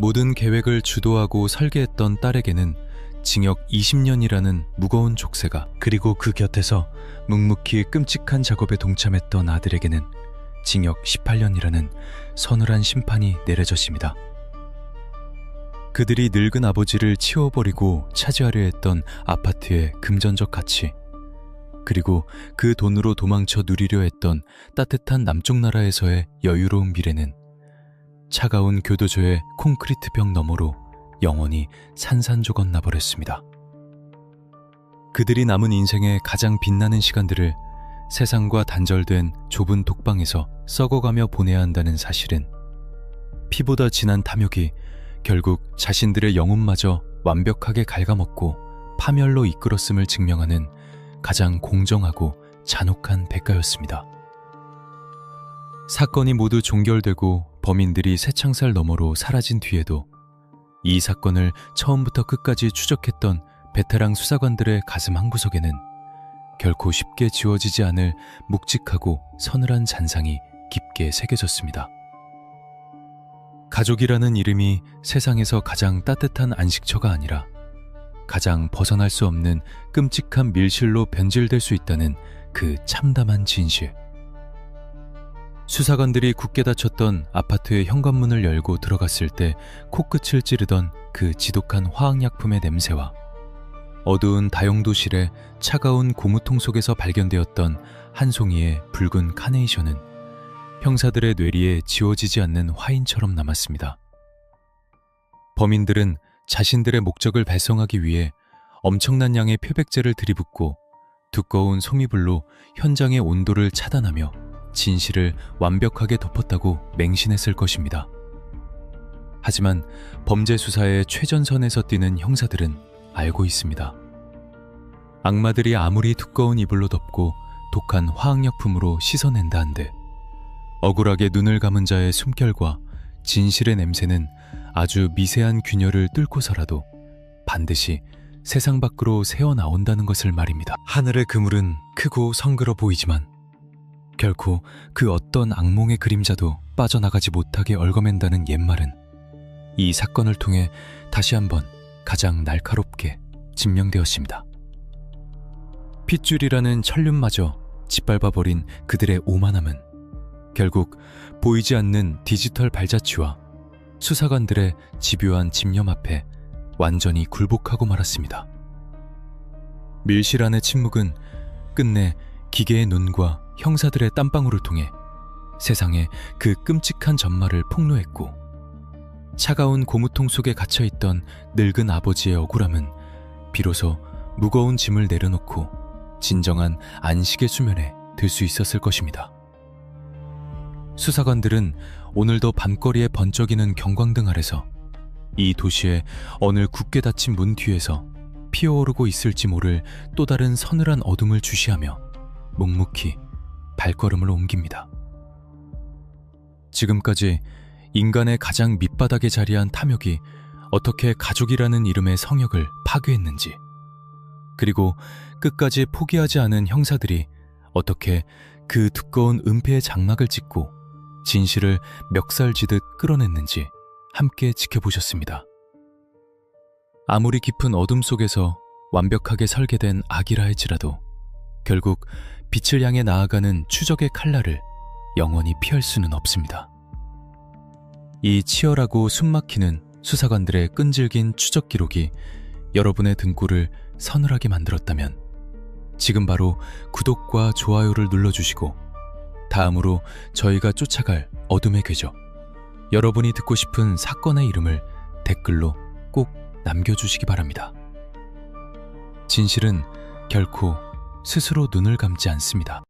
모든 계획을 주도하고 설계했던 딸에게는 징역 20년이라는 무거운 족쇄가, 그리고 그 곁에서 묵묵히 끔찍한 작업에 동참했던 아들에게는 징역 18년이라는 서늘한 심판이 내려졌습니다. 그들이 늙은 아버지를 치워버리고 차지하려 했던 아파트의 금전적 가치, 그리고 그 돈으로 도망쳐 누리려 했던 따뜻한 남쪽 나라에서의 여유로운 미래는 차가운 교도소의 콘크리트 벽 너머로 영원히 산산조각 나버렸습니다. 그들이 남은 인생의 가장 빛나는 시간들을 세상과 단절된 좁은 독방에서 썩어가며 보내야 한다는 사실은 피보다 진한 탐욕이 결국 자신들의 영혼마저 완벽하게 갉아먹고 파멸로 이끌었음을 증명하는 가장 공정하고 잔혹한 대가였습니다. 사건이 모두 종결되고 범인들이 새창살 너머로 사라진 뒤에도 이 사건을 처음부터 끝까지 추적했던 베테랑 수사관들의 가슴 한구석에는 결코 쉽게 지워지지 않을 묵직하고 서늘한 잔상이 깊게 새겨졌습니다. 가족이라는 이름이 세상에서 가장 따뜻한 안식처가 아니라 가장 벗어날 수 없는 끔찍한 밀실로 변질될 수 있다는 그 참담한 진실. 수사관들이 굳게 닫혔던 아파트의 현관문을 열고 들어갔을 때 코끝을 찌르던 그 지독한 화학약품의 냄새와 어두운 다용도실의 차가운 고무통 속에서 발견되었던 한 송이의 붉은 카네이션은 형사들의 뇌리에 지워지지 않는 화인처럼 남았습니다. 범인들은 자신들의 목적을 달성하기 위해 엄청난 양의 표백제를 들이붓고 두꺼운 소미불로 현장의 온도를 차단하며 진실을 완벽하게 덮었다고 맹신했을 것입니다. 하지만 범죄 수사의 최전선에서 뛰는 형사들은 알고 있습니다. 악마들이 아무리 두꺼운 이불로 덮고 독한 화학약품으로 씻어낸다 한들 억울하게 눈을 감은 자의 숨결과 진실의 냄새는 아주 미세한 균열을 뚫고서라도 반드시 세상 밖으로 새어나온다는 것을 말입니다. 하늘의 그물은 크고 성그러 보이지만 결코 그 어떤 악몽의 그림자도 빠져나가지 못하게 얽어맨다는 옛말은 이 사건을 통해 다시 한번 가장 날카롭게 증명되었습니다. 핏줄이라는 천륜마저 짓밟아버린 그들의 오만함은 결국 보이지 않는 디지털 발자취와 수사관들의 집요한 집념 앞에 완전히 굴복하고 말았습니다. 밀실 안의 침묵은 끝내 기계의 눈과 형사들의 땀방울을 통해 세상에 그 끔찍한 전말을 폭로했고 차가운 고무통 속에 갇혀있던 늙은 아버지의 억울함은 비로소 무거운 짐을 내려놓고 진정한 안식의 수면에 들 수 있었을 것입니다. 수사관들은 오늘도 밤거리에 번쩍이는 경광등 아래서 이 도시의 어느 굳게 닫힌 문 뒤에서 피어오르고 있을지 모를 또 다른 서늘한 어둠을 주시하며 묵묵히 발걸음을 옮깁니다. 지금까지 인간의 가장 밑바닥에 자리한 탐욕이 어떻게 가족이라는 이름의 성역을 파괴했는지, 그리고 끝까지 포기하지 않은 형사들이 어떻게 그 두꺼운 은폐의 장막을 찢고 진실을 멱살쥐듯 끌어냈는지 함께 지켜보셨습니다. 아무리 깊은 어둠 속에서 완벽하게 설계된 악이라 할지라도 결국 빛을 향해 나아가는 추적의 칼날을 영원히 피할 수는 없습니다. 이 치열하고 숨막히는 수사관들의 끈질긴 추적 기록이 여러분의 등골을 서늘하게 만들었다면 지금 바로 구독과 좋아요를 눌러주시고 다음으로 저희가 쫓아갈 어둠의 궤적, 여러분이 듣고 싶은 사건의 이름을 댓글로 꼭 남겨주시기 바랍니다. 진실은 결코 스스로 눈을 감지 않습니다.